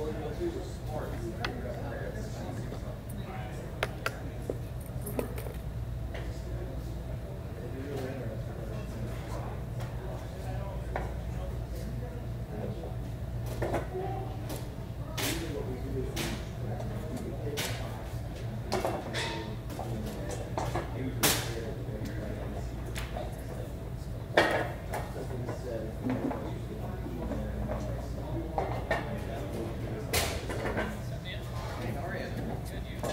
Good, you.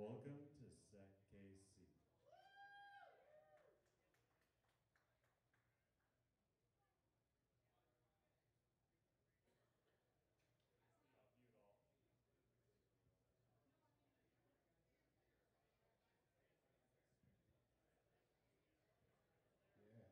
Welcome to SecKC. Yeah.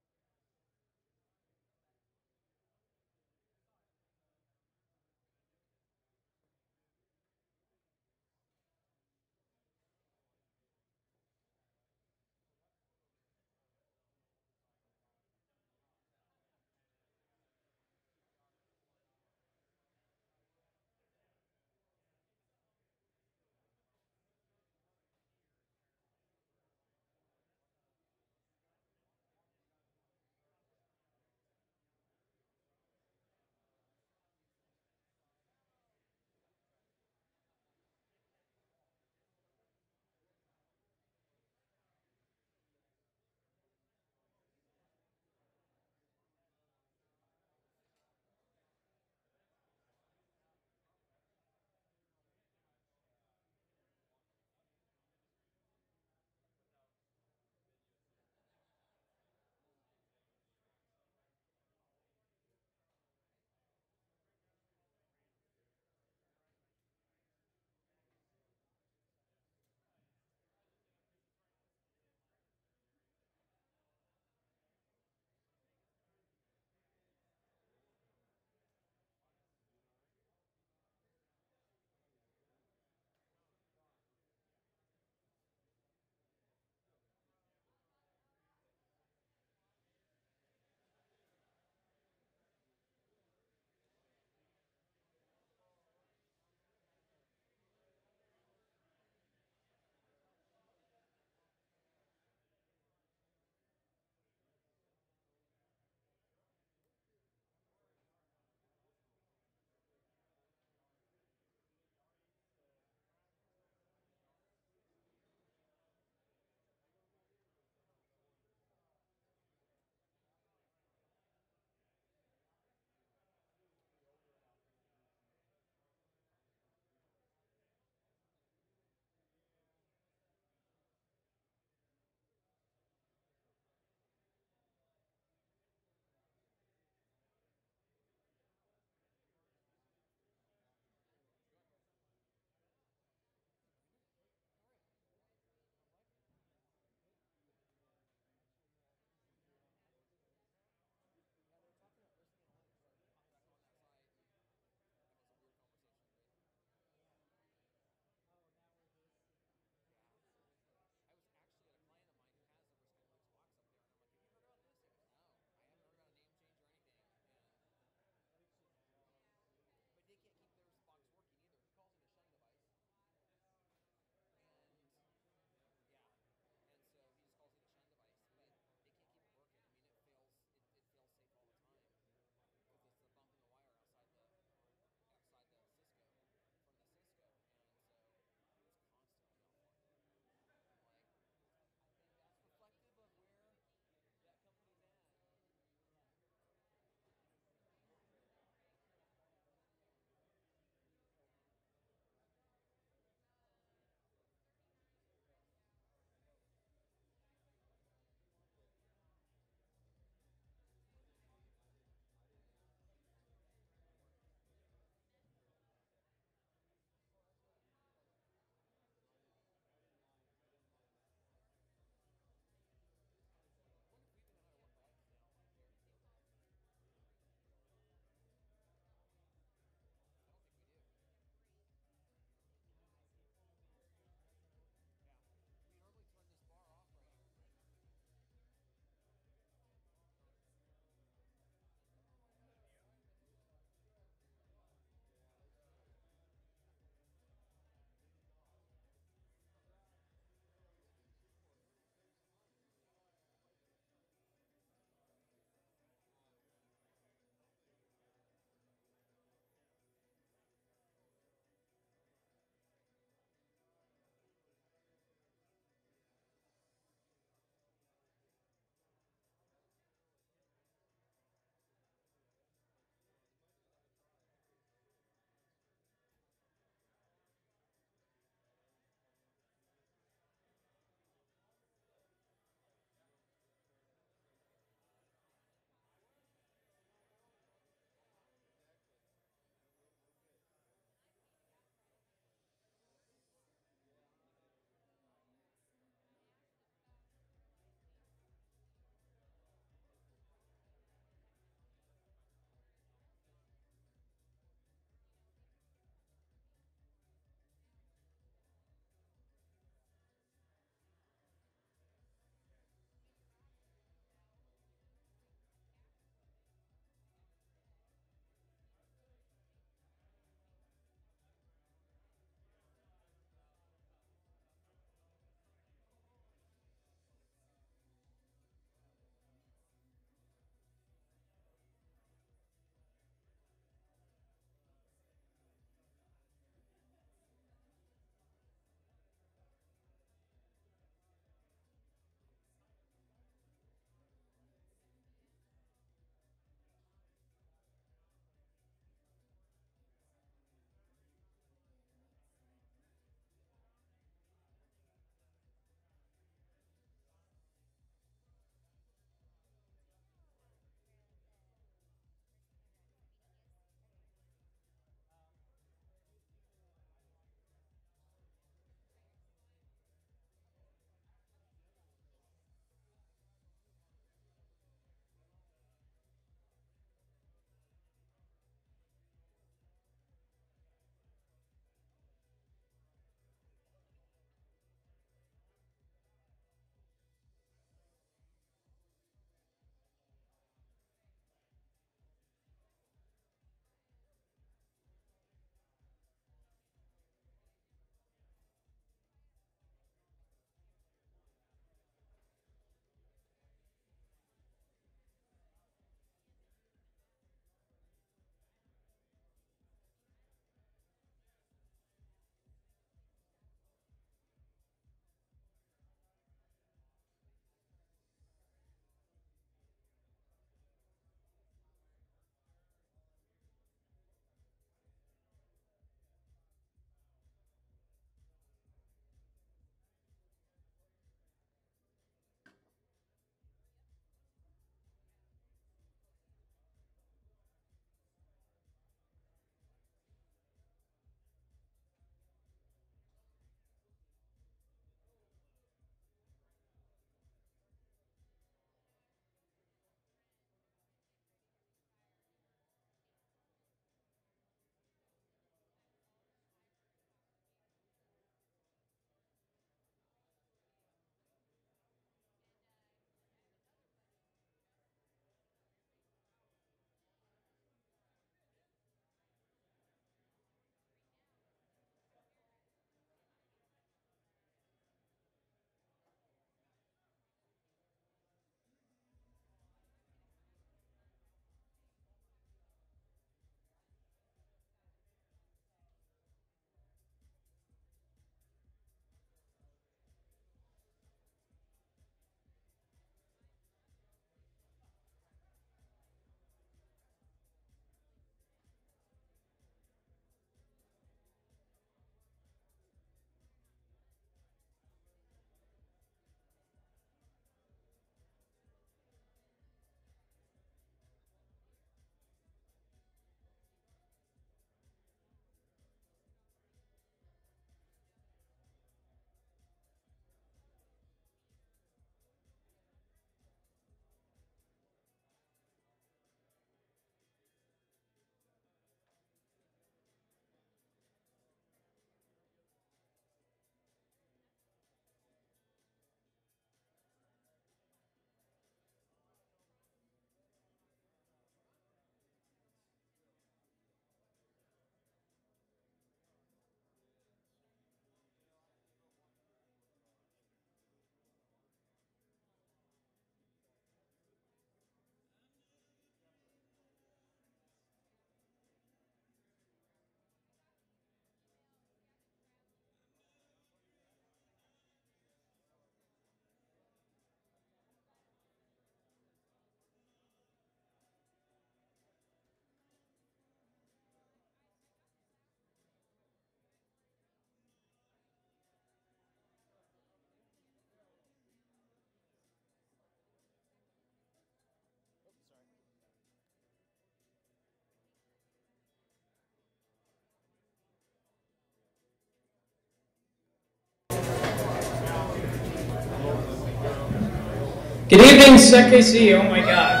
Good evening, SecKC. Oh my God.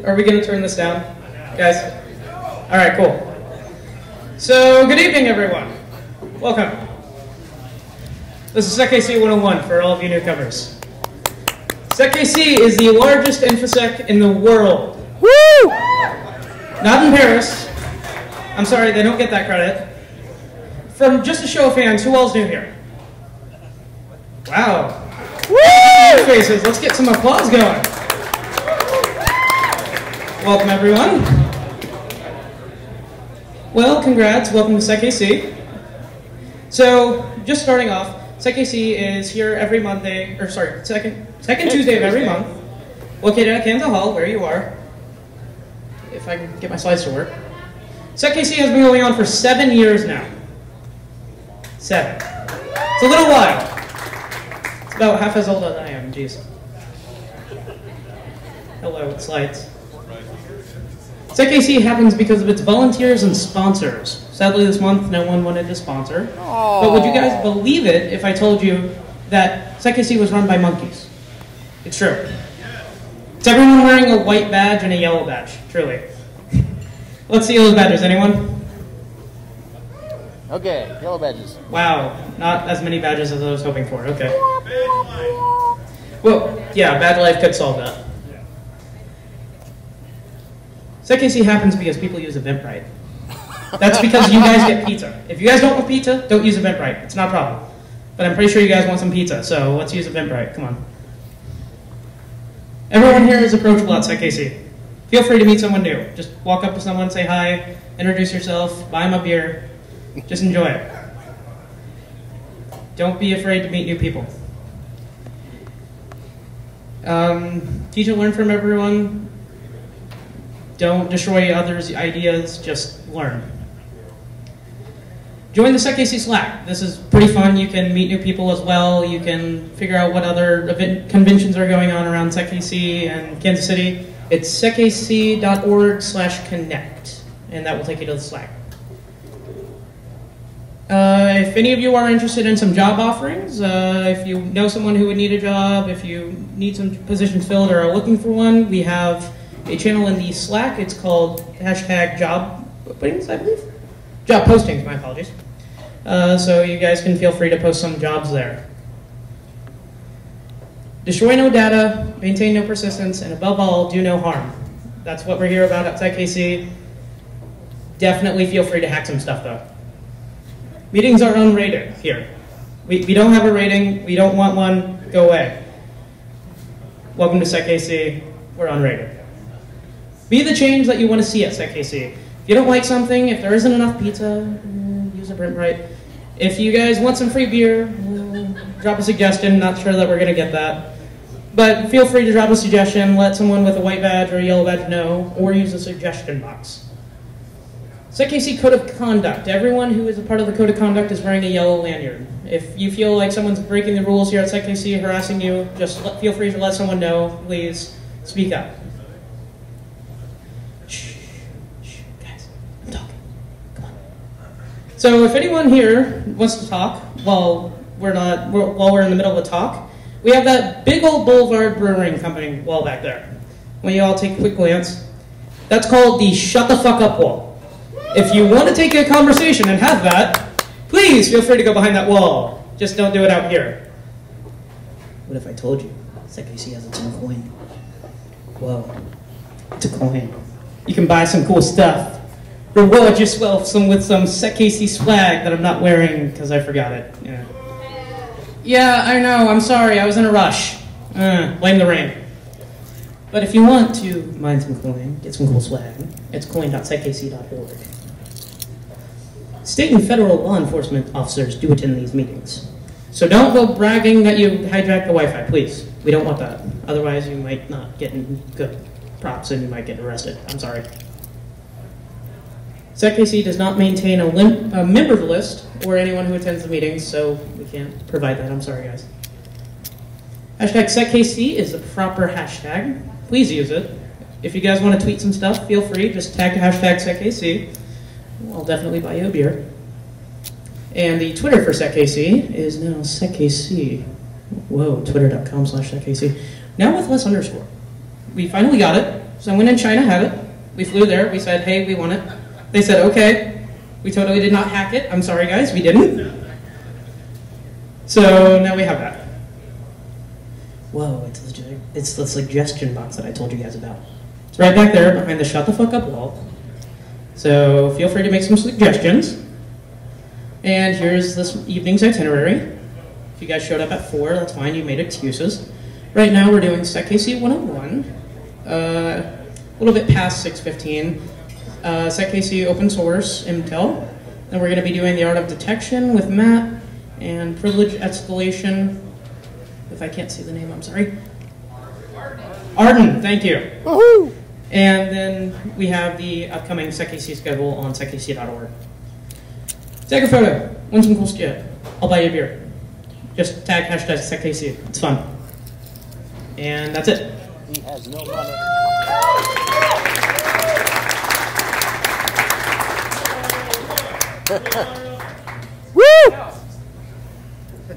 Are we going to turn this down, guys? All right, cool. So, good evening, everyone. Welcome. This is SecKC 101 for all of you newcomers. SecKC is the largest infosec in the world. Woo! Not in Paris. I'm sorry, they don't get that credit. From just a show of hands, who else new here? Wow. Woo! Faces. Let's get some applause going. Welcome, everyone. Well, congrats. Welcome to SecKC. So, just starting off, SecKC is here every Monday, or sorry, second Tuesday of every month, located at Kansas Hall, where you are. If I can get my slides to work. SecKC has been going on for 7 years now. 7. It's a little while. It's about half as old as I am, jeez. Hello, slides. SecKC happens because of its volunteers and sponsors. Sadly, this month, no one wanted to sponsor. Aww. But would you guys believe it if I told you that SecKC was run by monkeys? It's true. It's everyone wearing a white badge and a yellow badge, truly. Let's see those badges, anyone? Okay, yellow badges. Wow, not as many badges as I was hoping for, okay. Well, yeah, Badge Life could solve that. SecKC happens because people use Eventbrite. That's because you guys get pizza. If you guys don't want pizza, don't use Eventbrite. It's not a problem. But I'm pretty sure you guys want some pizza, so let's use Eventbrite. Come on. Everyone here is approachable at SecKC. Feel free to meet someone new. Just walk up to someone, say hi, introduce yourself, buy them a beer. Just enjoy it. Don't be afraid to meet new people. Teach and learn from everyone. Don't destroy others' ideas, just learn. Join the SecKC Slack. This is pretty fun. You can meet new people as well. You can figure out what other conventions are going on around SecKC and Kansas City. It's seckc.org/connect, and that will take you to the Slack. If any of you are interested in some job offerings, if you know someone who would need a job, if you need some positions filled or are looking for one, we have a channel in the Slack. It's called #job openings, I believe. Job postings, my apologies. So you guys can feel free to post some jobs there. Destroy no data, maintain no persistence, and above all, do no harm. That's what we're here about at SecKC. Definitely feel free to hack some stuff, though. Meetings are unrated here. We don't have a rating. We don't want one. Go away. Welcome to SecKC. We're unrated. Be the change that you want to see at SecKC. If you don't like something, if there isn't enough pizza, use Eventbrite. If you guys want some free beer, drop a suggestion. Not sure that we're going to get that. But feel free to drop a suggestion. Let someone with a white badge or a yellow badge know, or use a suggestion box. SecKC Code of Conduct. Everyone who is a part of the Code of Conduct is wearing a yellow lanyard. If you feel like someone's breaking the rules here at SecKC, harassing you, just feel free to let someone know. Please speak up. Guys, I'm talking. Come on. So if anyone here wants to talk while we're in the middle of a talk, we have that big old Boulevard Brewing Company wall back there. When you all take a quick glance, that's called the shut the fuck up wall. If you want to take a conversation and have that, please feel free to go behind that wall. Just don't do it out here. What if I told you SecKC has its own coin? Whoa, it's a coin. You can buy some cool stuff. Reward yourself with some SecKC swag that I'm not wearing because I forgot it. Yeah, I know. I'm sorry. I was in a rush. Blame the rain. But if you want to mine some coin, get some cool swag, it's coin.seckc.org. State and federal law enforcement officers do attend these meetings. So don't go bragging that you hijacked the Wi-Fi, please. We don't want that. Otherwise, you might not get good props and you might get arrested. I'm sorry. SecKC does not maintain a members list or anyone who attends the meetings, so we can't provide that. I'm sorry, guys. #SecKC is the proper hashtag. Please use it. If you guys want to tweet some stuff, feel free. Just tag the #SecKC. I'll definitely buy you a beer. And the Twitter for SecKC is now SecKC. Whoa, twitter.com/SecKC. Now with less underscore. We finally got it. Someone in China had it. We flew there. We said, hey, we want it. They said, okay. We totally did not hack it. I'm sorry, guys. We didn't. So now we have that. Whoa, it's the suggestion box that I told you guys about. It's right back there behind the shut the fuck up wall. So feel free to make some suggestions. And here's this evening's itinerary. If you guys showed up at 4, that's fine. You made excuses. Right now we're doing SecKC 101. A little bit past 6:15. SecKC open source Intel. And we're going to be doing the art of detection with Matt and privilege escalation. If I can't see the name, I'm sorry. Arden, thank you. Woohoo! And then we have the upcoming SecKC schedule on sekkc.org. Take a photo, win some cool shit. I'll buy you a beer. Just tag hashtag SecKC. It's fun. And that's it. He has no money. Woo!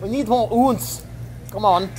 We need more oons. Come on.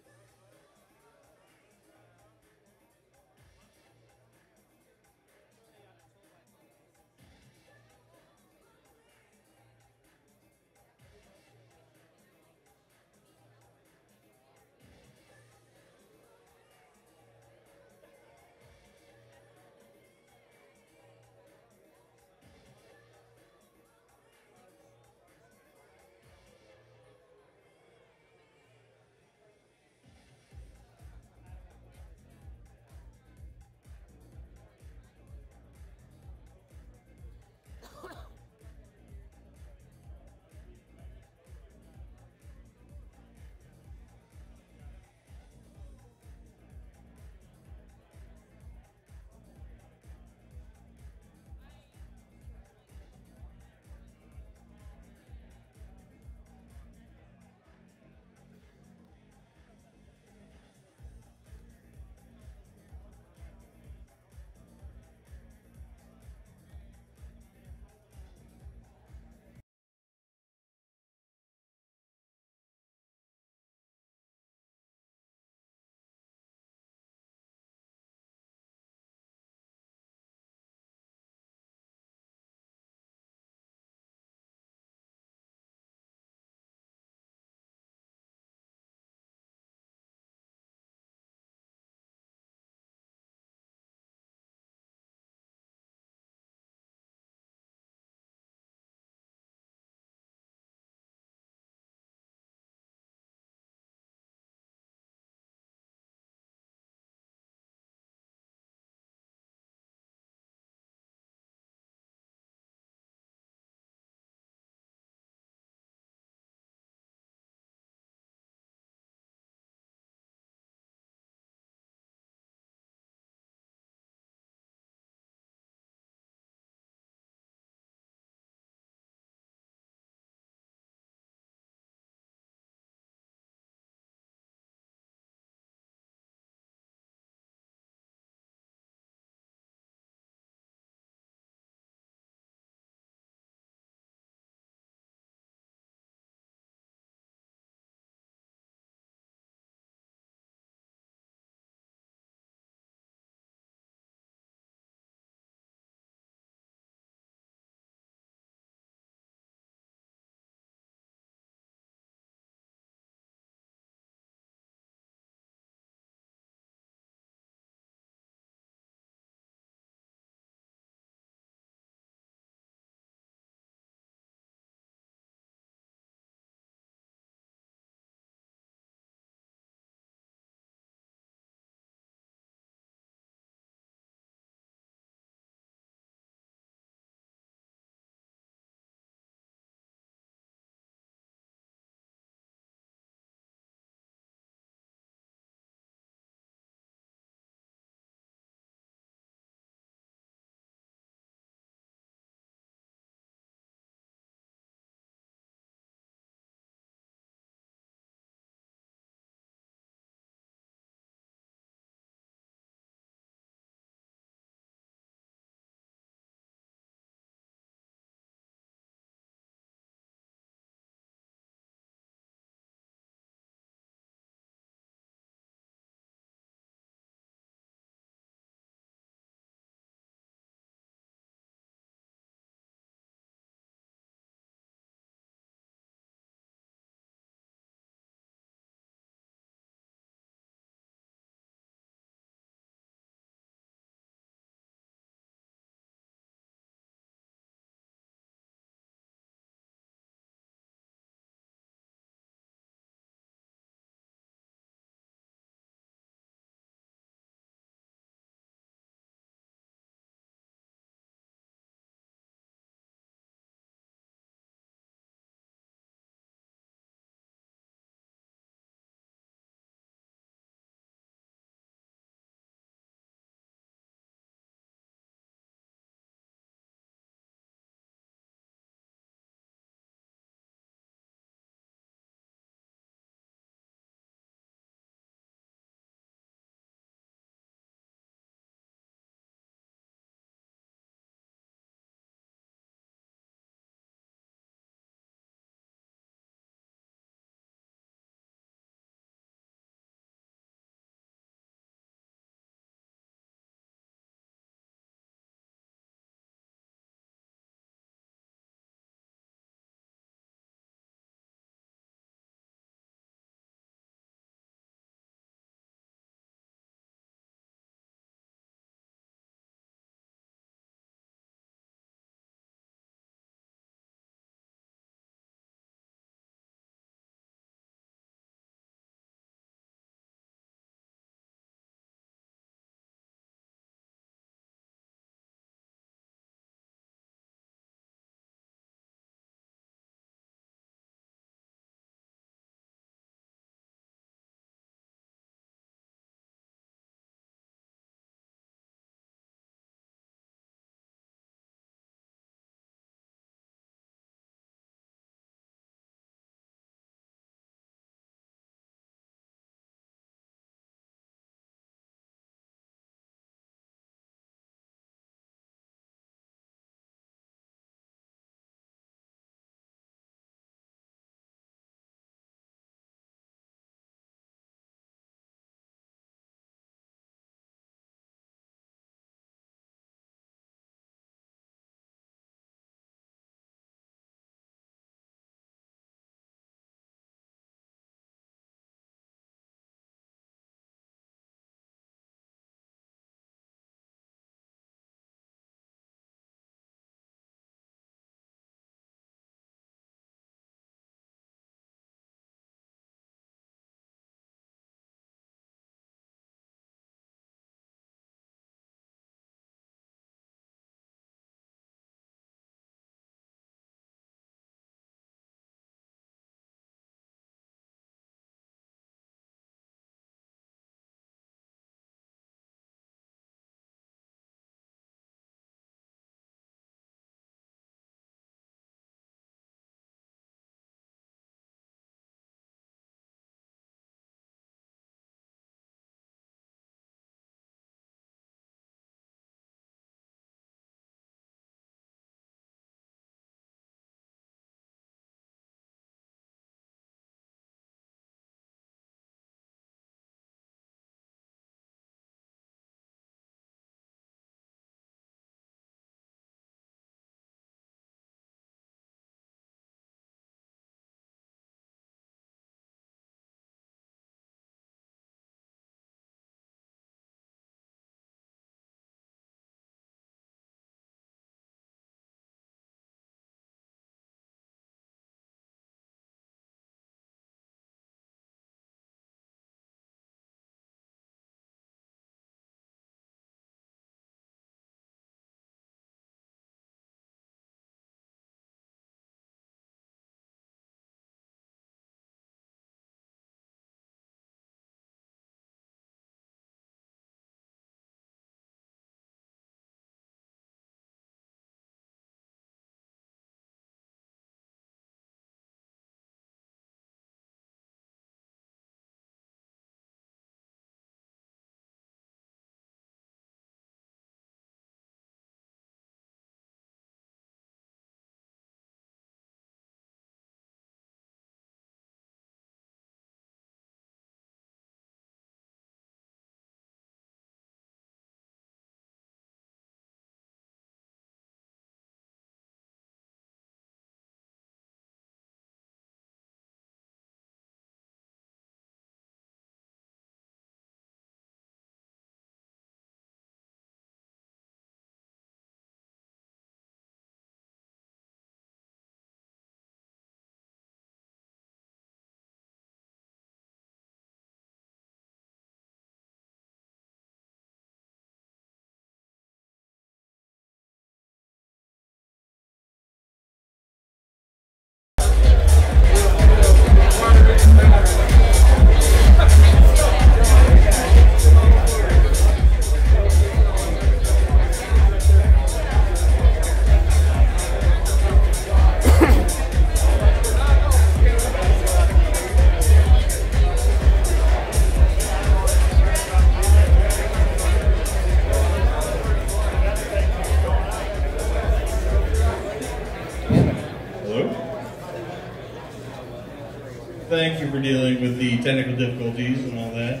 with the technical difficulties and all that.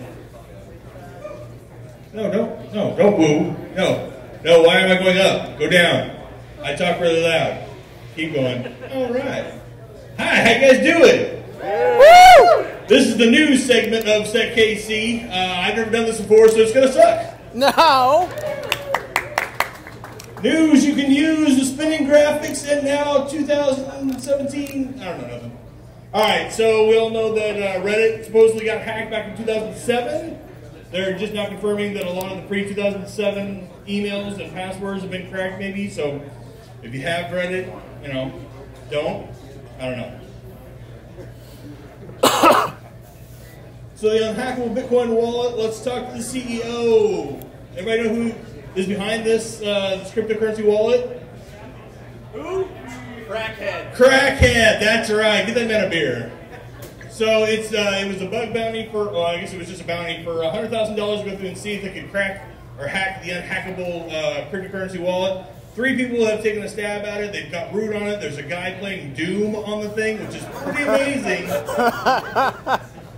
No, don't boo. No, why am I going up? Go down. I talk really loud. Keep going. All right. Hi, how you guys doing? Woo! This is the news segment of SecKC. I've never done this before, so it's going to suck. No. News you can use, the spinning graphics, and now 2017. I don't know nothing. All right, so we all know that Reddit supposedly got hacked back in 2007. They're just now confirming that a lot of the pre-2007 emails and passwords have been cracked, maybe. So if you have Reddit, you know, don't. I don't know. So the unhackable Bitcoin wallet. Let's talk to the CEO. Everybody know who is behind this cryptocurrency wallet? Who? Crackhead. Crackhead. That's right. Get that man a beer. So it was a bug bounty for, well, I guess it was just a bounty for $100,000 to go through and see if they could crack or hack the unhackable cryptocurrency wallet. 3 people have taken a stab at it. They've got root on it. There's a guy playing Doom on the thing, which is pretty amazing.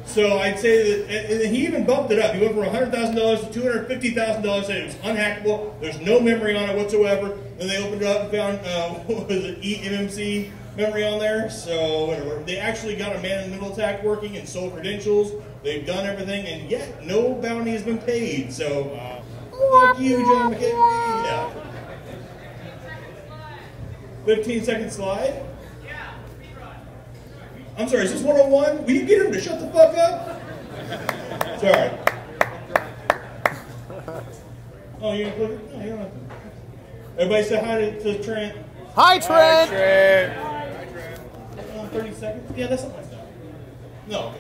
So I'd say that, and he even bumped it up. He went from $100,000 to $250,000, said it was unhackable. There's no memory on it whatsoever. Then they opened it up and found, what was it, eMMC memory on there. So whatever. They actually got a man-in-the-middle attack working and stole credentials. They've done everything, and yet no bounty has been paid. So fuck you, John McCain. Yeah. 15-second slide. I'm sorry, is this 101? Will you get him to shut the fuck up? Sorry. Oh, you gonna click it? No, you don't have to. Everybody say hi to Trent. Hi, Trent. Hi, Trent. 30 seconds? Yeah, that's something like that. No.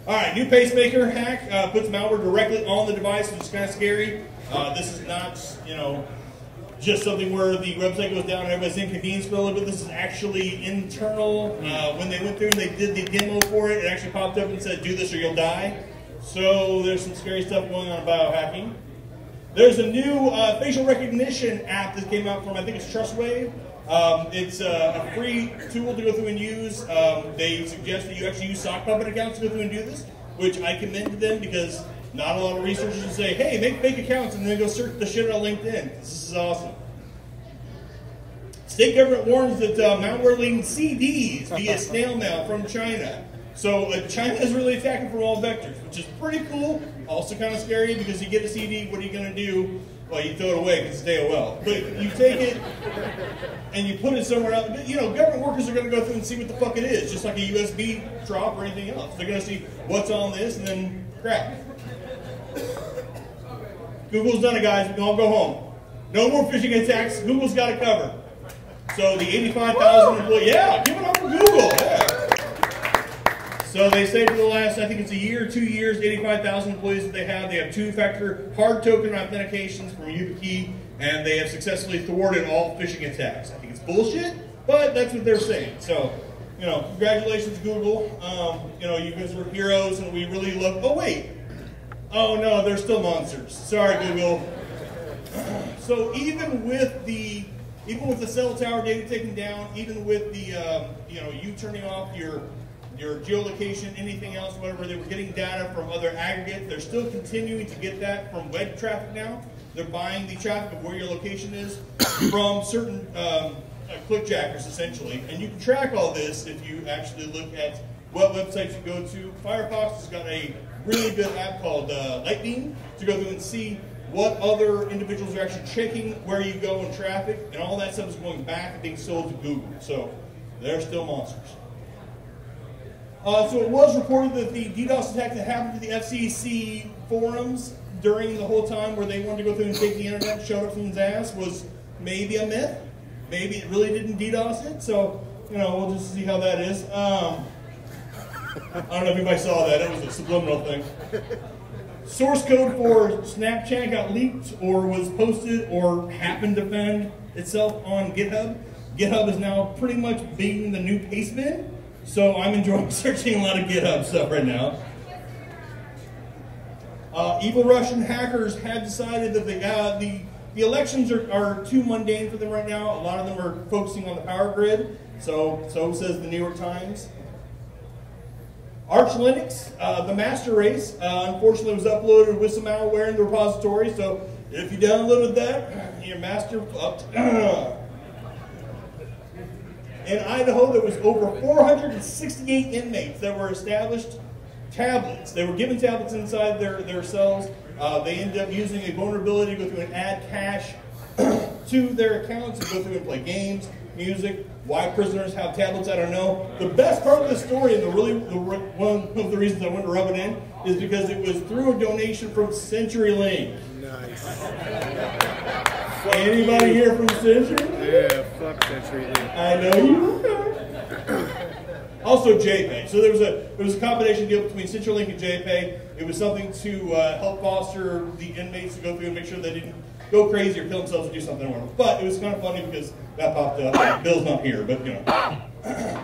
All right, new pacemaker hack puts malware directly on the device, which is kind of scary. This is not, just something where the website goes down and everybody's inconvenienced for a little bit. This is actually internal. When they went through and they did the demo for it, it actually popped up and said, do this or you'll die. So there's some scary stuff going on about biohacking. There's a new facial recognition app that came out from, I think it's TrustWave. It's a free tool to go through and use. They suggest that you actually use sock puppet accounts to go through and do this, which I commend to them because not a lot of researchers will say, hey, make fake accounts and then go search the shit on LinkedIn. This is awesome. State government warns that malware leaking CDs via snail mail from China. So China is really attacking from all vectors, which is pretty cool. Also kind of scary because you get a CD, what are you going to do? Well, you throw it away because it's AOL. But you take it and you put it somewhere else. But, government workers are going to go through and see what the fuck it is, just like a USB drop or anything else. They're going to see what's on this and then crap. Google's done it, guys. We can all go home. No more phishing attacks. Google's got it covered. So the 85,000 employees, yeah, give it up for Google. Yeah. So they say for the last, I think it's a year, 2 years, 85,000 employees that they have 2-factor hard token authentications from YubiKey, and they have successfully thwarted all phishing attacks. I think it's bullshit, but that's what they're saying. So, congratulations, Google. You guys are heroes, and we really love. Oh wait. Oh no, they're still monsters. Sorry, Google. So even with the cell tower data taken down, even with the you turning off your geolocation, anything else, whatever, they were getting data from other aggregates. They're still continuing to get that from web traffic now. They're buying the traffic of where your location is from certain clickjackers, essentially. And you can track all this if you actually look at what websites you go to. Firefox has got a really good app called Lightbeam to go through and see what other individuals are actually checking where you go in traffic, and all that stuff is going back and being sold to Google. So they're still monsters. So it was reported that the DDoS attack that happened to the FCC forums during the whole time where they wanted to go through and take the internet and shove it from his ass was maybe a myth. Maybe it really didn't DDoS it. So, we'll just see how that is. I don't know if anybody saw that. It was a subliminal thing. Source code for Snapchat got leaked or was posted or happened to find itself on GitHub. GitHub is now pretty much being the new Pastebin. So I'm enjoying searching a lot of GitHub stuff right now. Evil Russian hackers have decided that the elections are too mundane for them right now. A lot of them are focusing on the power grid. So says the New York Times. Arch Linux, the master race, unfortunately was uploaded with some malware in the repository, so if you downloaded that, your master upped. In Idaho, there was over 468 inmates that were established tablets. They were given tablets inside their cells. They ended up using a vulnerability to go through and add cache to their accounts and go through and play games, music. Why prisoners have tablets, I don't know. The best part of the story, and one of the reasons I wanted to rub it in, is because it was through a donation from CenturyLink. Nice. Anybody here from Century? Yeah, fuck CenturyLink. I know you are. Also JPay. So there was a combination deal between CenturyLink and JPay. It was something to help foster the inmates to go through and make sure they didn't go crazy or kill themselves or do something or whatever. But it was kind of funny because that popped up. Bill's not here, but you know.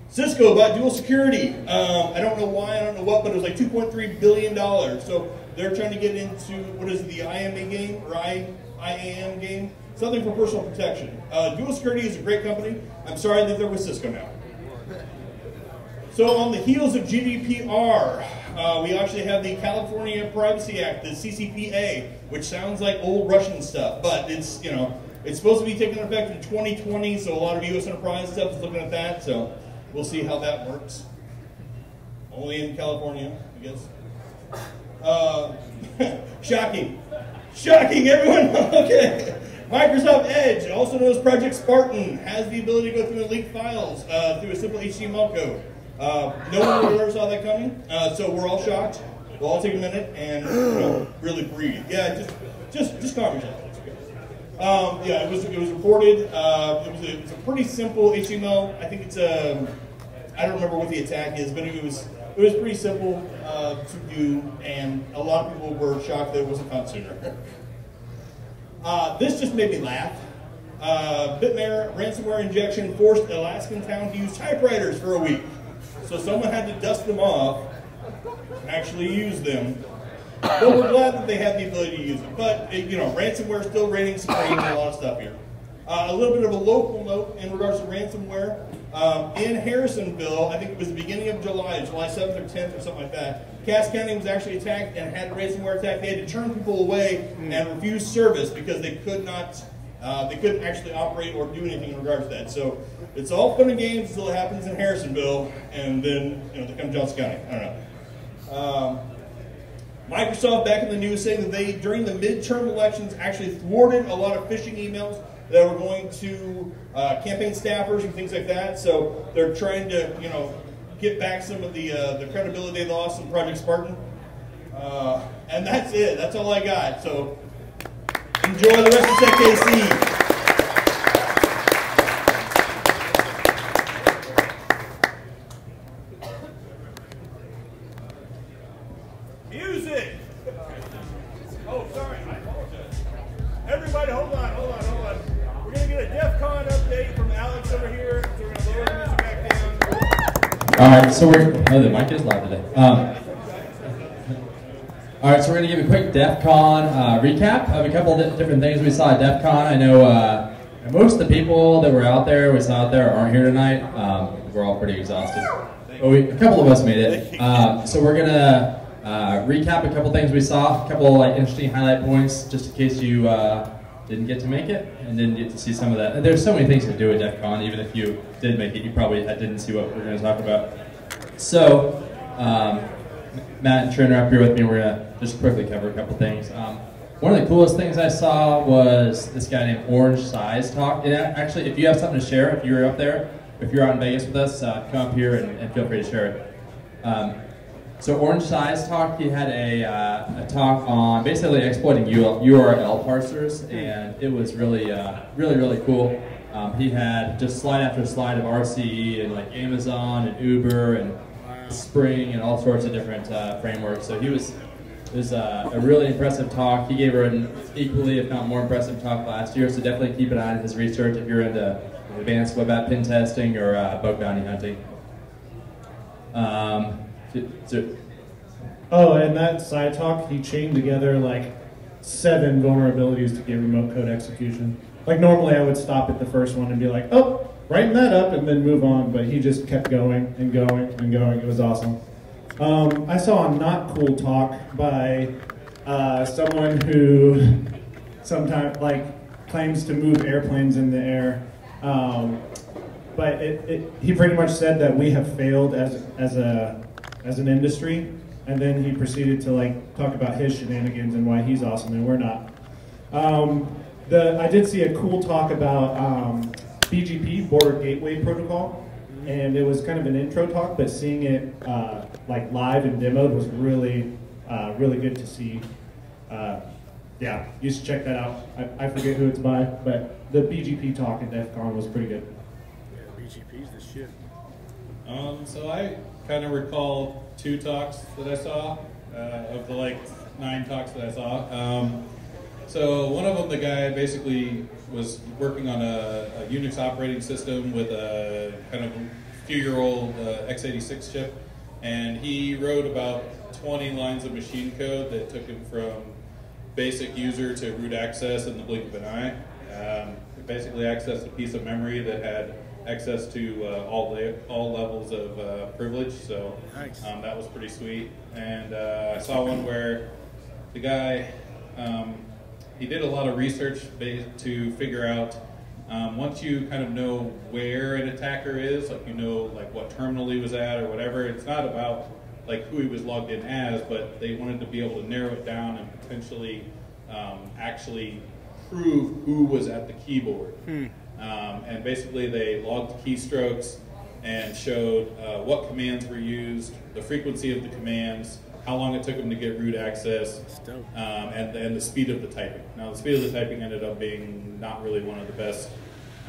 Cisco about dual security. I don't know why, I don't know what, but it was like $2.3 billion. So they're trying to get into, what is it, the IMA game or IAM game? Something for personal protection. Dual Security is a great company. I'm sorry that they're with Cisco now. So on the heels of GDPR, we actually have the California Privacy Act, the CCPA, which sounds like old Russian stuff, but it's, you know, it's supposed to be taking effect in 2020, so a lot of U.S. enterprise stuff is looking at that, so we'll see how that works. Only in California, I guess. Shocking. Shocking, everyone! Okay. Microsoft Edge, also known as Project Spartan, has the ability to go through and leak files through a simple HTML code. No one ever saw that coming, so we're all shocked. We'll all take a minute and really breathe. Yeah, just calm yourself. Yeah, it was reported. It was a pretty simple HTML. I think it's I don't remember what the attack is, but it was pretty simple to do, and a lot of people were shocked that it wasn't caught sooner. This just made me laugh. Bitmare ransomware injection forced Alaskan town to use typewriters for a week. So someone had to dust them off and actually use them. But we're glad that they had the ability to use them. But, you know, ransomware is still reigning supreme and a lot of stuff here. A little bit of a local note in regards to ransomware. In Harrisonville, I think it was the beginning of July 7th or 10th or something like that, Cass County was actually attacked and had a ransomware attack. They had to turn people away and refuse service because they couldn't actually operate or do anything in regards to that. So it's all fun and games until it happens in Harrisonville, and then they come to Johnson County. I don't know. Microsoft back in the news saying that they, during the midterm elections, actually thwarted a lot of phishing emails that were going to campaign staffers and things like that. So they're trying to, get back some of the credibility they lost in Project Spartan. And that's it. That's all I got. So enjoy the rest of SecKC. Music. Oh, sorry. I apologize. Everybody, hold on. We're going to get a DEFCON update from Alex over here. So we're going to lower the music back down. All right, so the mic is loud today. All right, so we're going to give a quick DEFCON recap of a couple of different things we saw at DEFCON. I know most of the people that were out there, we saw out there, aren't here tonight. We're all pretty exhausted. But a couple of us made it. So we're going to recap a couple things we saw, a couple interesting highlight points, just in case you didn't get to make it and didn't get to see some of that. And there's so many things to do at DEFCON. Even if you did make it, you probably didn't see what we're going to talk about. So, Matt and Trent are up here with me. We're going to just quickly cover a couple things. One of the coolest things I saw was this guy named Orange Size talk. And actually, if you have something to share, if you're up there, if you're out in Vegas with us, come up here and feel free to share it. So Orange Size talk, he had a talk on basically exploiting URL parsers, and it was really, really cool. He had just slide after slide of RCE and like Amazon and Uber and Spring and all sorts of different frameworks. So it was a really impressive talk. He gave an equally, if not more impressive talk last year, so definitely keep an eye on his research if you're into advanced web app pen testing or bug bounty hunting. Oh, and that side talk, he chained together like 7 vulnerabilities to get remote code execution. Like normally I would stop at the first one and be like, oh, writing that up and then move on, but he just kept going and going and going. It was awesome. I saw a not cool talk by someone who sometimes claims to move airplanes in the air, but he pretty much said that we have failed as an industry, and then he proceeded to talk about his shenanigans and why he's awesome and we're not. I did see a cool talk about BGP, Border Gateway Protocol, and it was kind of an intro talk, but seeing it live and demoed was really good to see. Yeah, you should check that out. I forget who it's by, but the BGP talk at DEFCON was pretty good. Yeah, BGP's the shit. So I kind of recall 2 talks that I saw of the 9 talks that I saw. So one of them, the guy basically was working on a Unix operating system with a kind of few-year-old x86 chip, and he wrote about 20 lines of machine code that took him from basic user to root access in the blink of an eye. It basically accessed a piece of memory that had access to all levels of privilege, so Nice. That was pretty sweet. And I saw one where the guy, he did a lot of research to figure out, once you kind of know where an attacker is, you know what terminal he was at or whatever, it's not about who he was logged in as, but they wanted to be able to narrow it down and potentially actually prove who was at the keyboard. And basically they logged keystrokes and showed what commands were used, the frequency of the commands, how long it took them to get root access, and the speed of the typing. Now the speed of the typing ended up being not really one of the best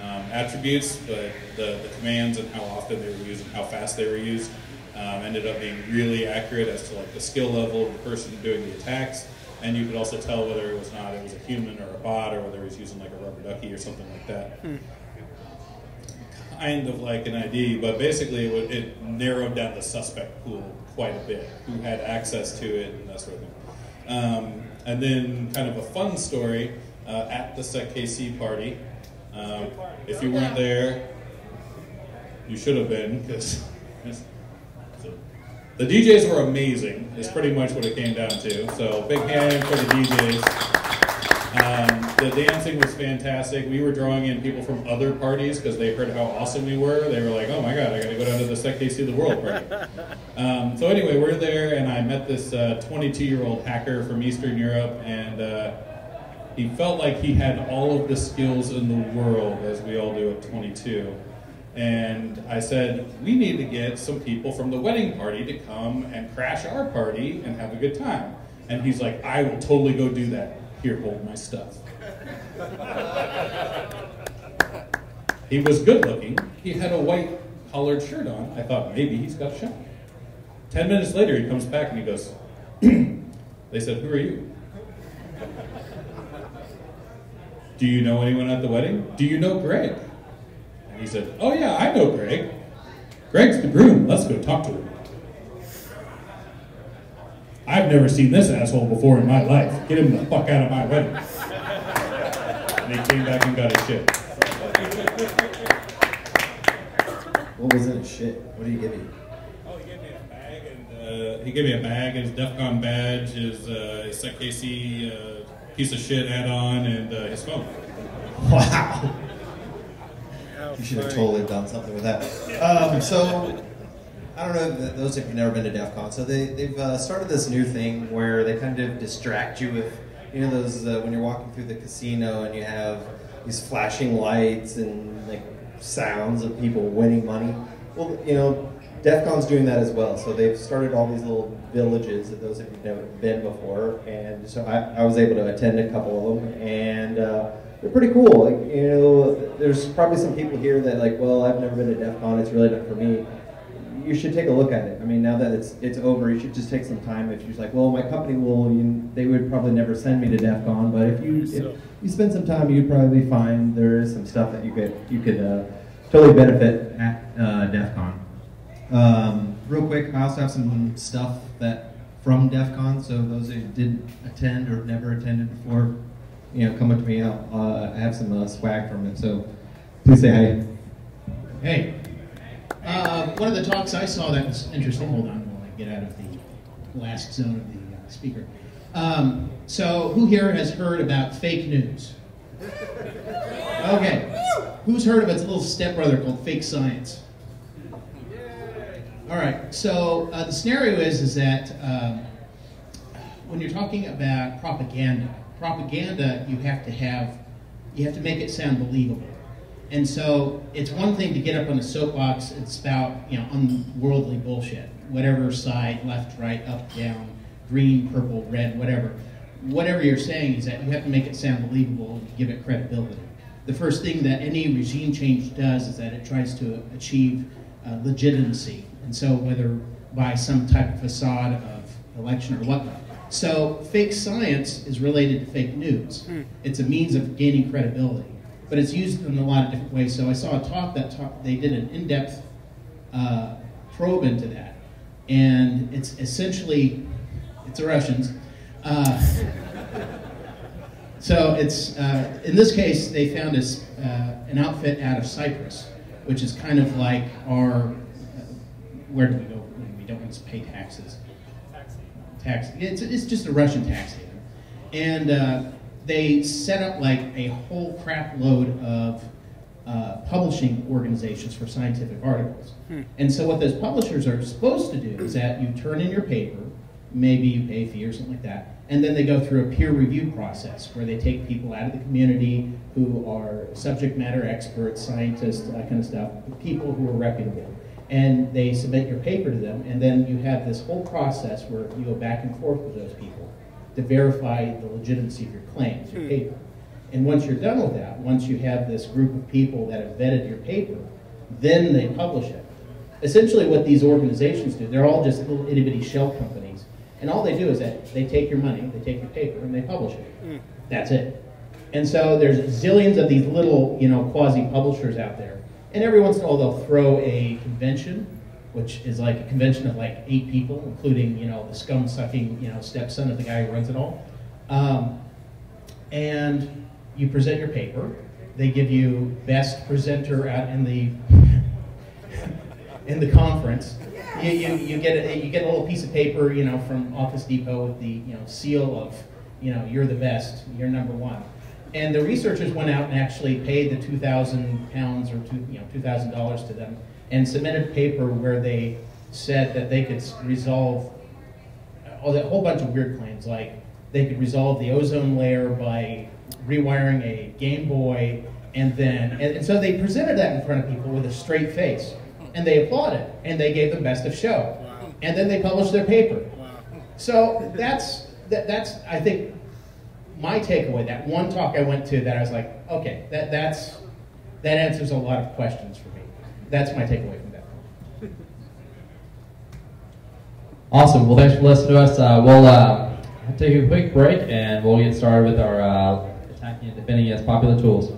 attributes, but the commands and how often they were used and how fast they were used ended up being really accurate as to the skill level of the person doing the attacks. And you could also tell whether it was a human or a bot, or whether he was using a rubber ducky or something like that. Kind of like an ID, but basically it narrowed down the suspect pool quite a bit, who had access to it and that sort of thing. And then kind of a fun story at the SecKC party. If you weren't there, you should have been, because the DJs were amazing, is pretty much what it came down to. So big hand for the DJs. The dancing was fantastic. We were drawing in people from other parties because they heard how awesome we were. They were like, oh my God, I gotta go down to the SecKC the World party. So anyway, we're there, and I met this 22-year-old hacker from Eastern Europe, and he felt like he had all of the skills in the world, as we all do at 22. And I said, we need to get some people from the wedding party to come and crash our party and have a good time. And he's like, I will totally go do that. Here, hold my stuff. He was good looking. He had a white collared shirt on. I thought maybe he's got a shot. 10 minutes later, he comes back and he goes, they said, who are you? Do you know anyone at the wedding? Do you know Greg? And he said, oh yeah, I know Greg. Greg's the groom. Let's go talk to him. I've never seen this asshole before in my life. Get him the fuck out of my wedding. And he came back and got his shit. What was in his shit? What did he give you? Oh, he gave me a bag, and he gave me a bag, his DEFCON badge, his SecKC piece of shit add-on, and his phone. Wow. You should have totally done something with that. So, I don't know if those of you who've never been to DEF CON, so they've started this new thing where they kind of distract you with, those, when you're walking through the casino and you have these flashing lights and like sounds of people winning money. Well, DEF CON's doing that as well, so they've started all these little villages that those of you who've never been before, and so I was able to attend a couple of them, and they're pretty cool. There's probably some people here that well, I've never been to DEF CON, it's really not for me. You should take a look at it. I mean, now that it's over, you should just take some time. If you're like, well, my company they would probably never send me to DEF CON, but if you spend some time, you'd probably find there is some stuff that you could totally benefit at DEF CON. Real quick, I also have some stuff from DEF CON, so those who didn't attend or never attended before, come up to me. I have some swag from it, so please say hi. Hey, one of the talks I saw that was interesting. Hold on while I get out of the last zone of the speaker. So, who here has heard about fake news? Okay. Who's heard of its little stepbrother called fake science? All right. So the scenario is that when you're talking about propaganda, you have to make it sound believable. And so it's one thing to get up on a soapbox and spout, unworldly bullshit, whatever side, left, right, up, down, green, purple, red, whatever. Whatever you're saying is that you have to make it sound believable and give it credibility. The first thing that any regime change does is that it tries to achieve legitimacy, and so whether by some type of facade of election or whatnot. So fake science is related to fake news. It's a means of gaining credibility, but it's used in a lot of different ways. So I saw a talk they did an in-depth probe into that, and it's essentially, it's the Russians. So it's, in this case, they found an outfit out of Cyprus, which is kind of like our, where do we go when we don't want to pay taxes? Tax. It's just a Russian tax haven. And they set up like a whole crap load of publishing organizations for scientific articles. And so what those publishers are supposed to do is that you turn in your paper, maybe you pay a fee or something like that, and then they go through a peer review process where they take people out of the community who are subject matter experts, scientists, that kind of stuff, people who are reputable. And they submit your paper to them, and then you have this whole process where you go back and forth with those people to verify the legitimacy of your claims, your paper. And once you're done with that, once you have this group of people that have vetted your paper, then they publish it. Essentially what these organizations do, they're all just little itty-bitty shell companies. And all they do is that they take your money, they take your paper, and they publish it. That's it. And so there's zillions of these little, quasi-publishers out there. And every once in a while they'll throw a convention, which is like a convention of like 8 people, including, the scum-sucking, stepson of the guy who runs it all. And you present your paper. They give you best presenter out in the in the conference. You get a little piece of paper, from Office Depot with the seal of, you're the best, you're number one. And the researchers went out and actually paid the 2,000 pounds or $2,000 to them and submitted a paper where they said that they could resolve a whole bunch of weird claims, like they could resolve the ozone layer by rewiring a Game Boy, and so they presented that in front of people with a straight face. And they applauded, and they gave them best of show. Wow. And then they published their paper. Wow. So that's I think my takeaway. That one talk I went to that I was like, okay, that answers a lot of questions for me. That's my takeaway from that. Awesome. Well, thanks for listening to us. We'll take a quick break, and we'll get started with our attacking and defending against popular tools.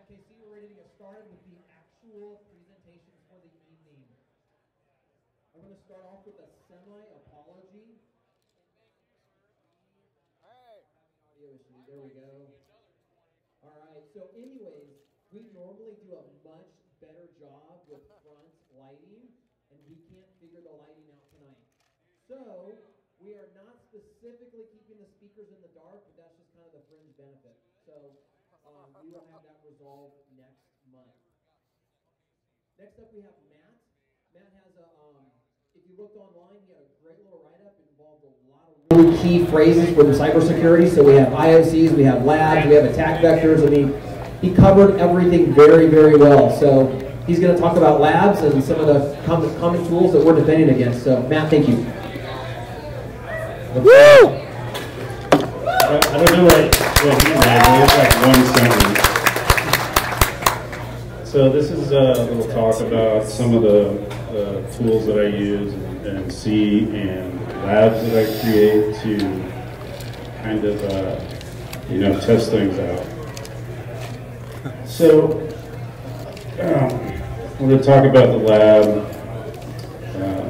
SecKC, we're ready to get started with the actual presentations for the evening. I'm going to start off with a semi-apology. Audio issue, there we go. All right, so anyways, we normally do a much better job with front lighting, and we can't figure the lighting out tonight. So, we are not specifically keeping the speakers in the dark, but that's just kind of the fringe benefit. So, we will have that resolved next month. Next up, we have Matt. Matt has a, if you looked online, he had a great little write-up. It involved a lot of really key phrases for the cybersecurity. So we have IOCs, we have labs, we have attack vectors. I mean, he covered everything very, very well. So he's going to talk about labs and some of the common tools that we're defending against. So Matt, thank you. Woo! I don't know what he said, but it's like one sentence. So this is a little talk about some of the tools that I use and see and labs that I create to kind of, test things out. So I'm going to talk about the lab,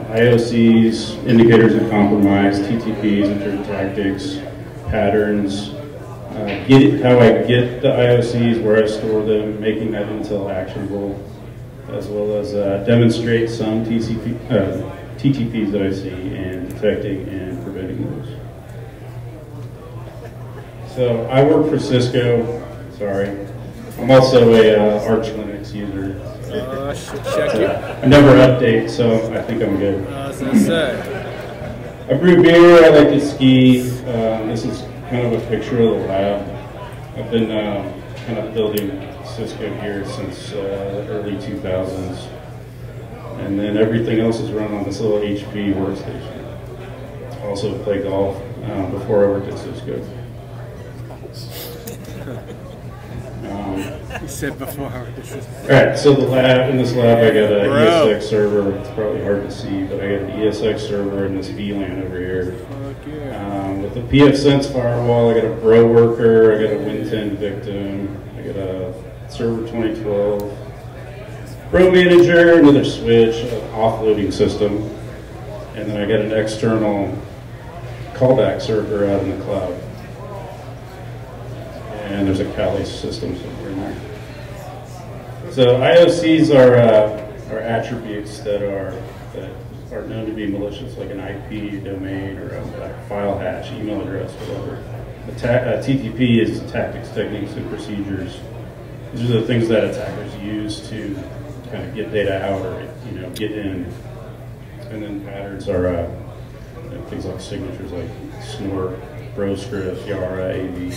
IOCs, indicators of compromise, TTPs, internal tactics, patterns, how I get the IOCs, where I store them, making that intel actionable, as well as demonstrate some TTPs that I see and detecting and preventing those. So I work for Cisco. Sorry, I'm also a Arch Linux user. I never update, so I think I'm good. I brew beer. I like to ski. This is kind of a picture of the lab. I've been kind of building Cisco here since the early 2000s. And then everything else is run on this little HP workstation. Also play golf before I worked at Cisco. You said before I worked at Cisco. Alright, so in this lab I got an ESX server. It's probably hard to see, but I got an ESX server and this VLAN over here. With the pfSense firewall, I got a Bro worker, I got a Win10 victim, I got a server 2012, Bro manager, another switch, an offloading system, and then I got an external callback server out in the cloud. And there's a Kali system somewhere in there. So IOCs are attributes that are known to be malicious, like an IP domain or a file hash, email address, whatever. TTP is tactics, techniques, and procedures. These are the things that attackers use to kind of get data out or get in. And then patterns are things like signatures, like snort, broscript, Yara, AV.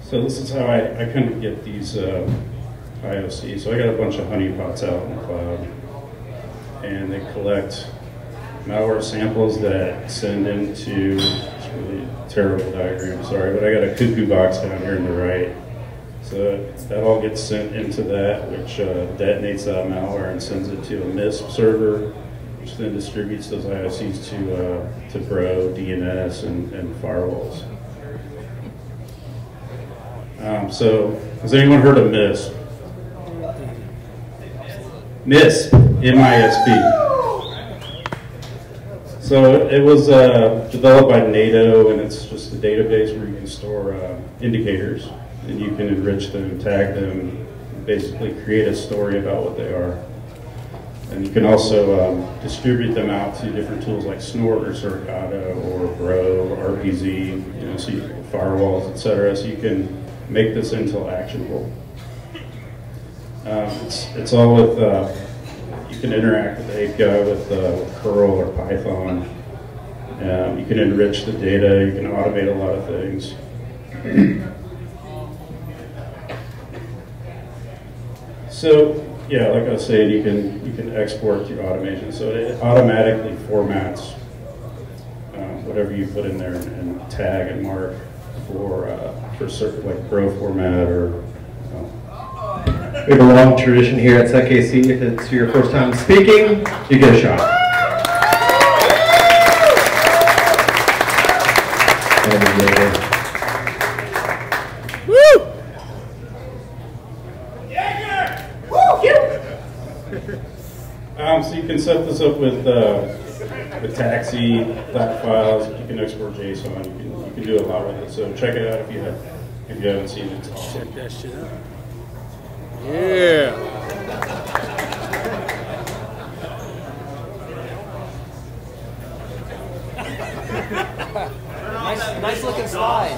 So this is how I kind of get these IOCs. So I got a bunch of honeypots out in the cloud, and they collect malware samples that send into, it's really a terrible diagram, sorry, but I got a cuckoo box down here on the right. So that all gets sent into that, which detonates that malware and sends it to a MISP server, which then distributes those IOCs to Bro, DNS, and firewalls. So, has anyone heard of MISP? MISP, M-I-S-P. So it was developed by NATO, and it's just a database where you can store indicators, and you can enrich them, tag them, basically create a story about what they are. And you can also distribute them out to different tools like Snort or Suricata or Bro or RPZ, so firewalls, etc. So you can make this intel actionable. It's all with, you can interact with the API with curl or Python. You can enrich the data, you can automate a lot of things. So, yeah, like I was saying, you can export your automation. So it automatically formats whatever you put in there and tag and mark for certain, like Bro format or. We have a long tradition here at SecKC. If it's your first time speaking, you get a shot. Woo! can set this up with taxi, flat files. You can export JSON. You can do a lot with it. So check it out if you haven't seen it. It's awesome. Check that shit out. Yeah. Nice looking slide.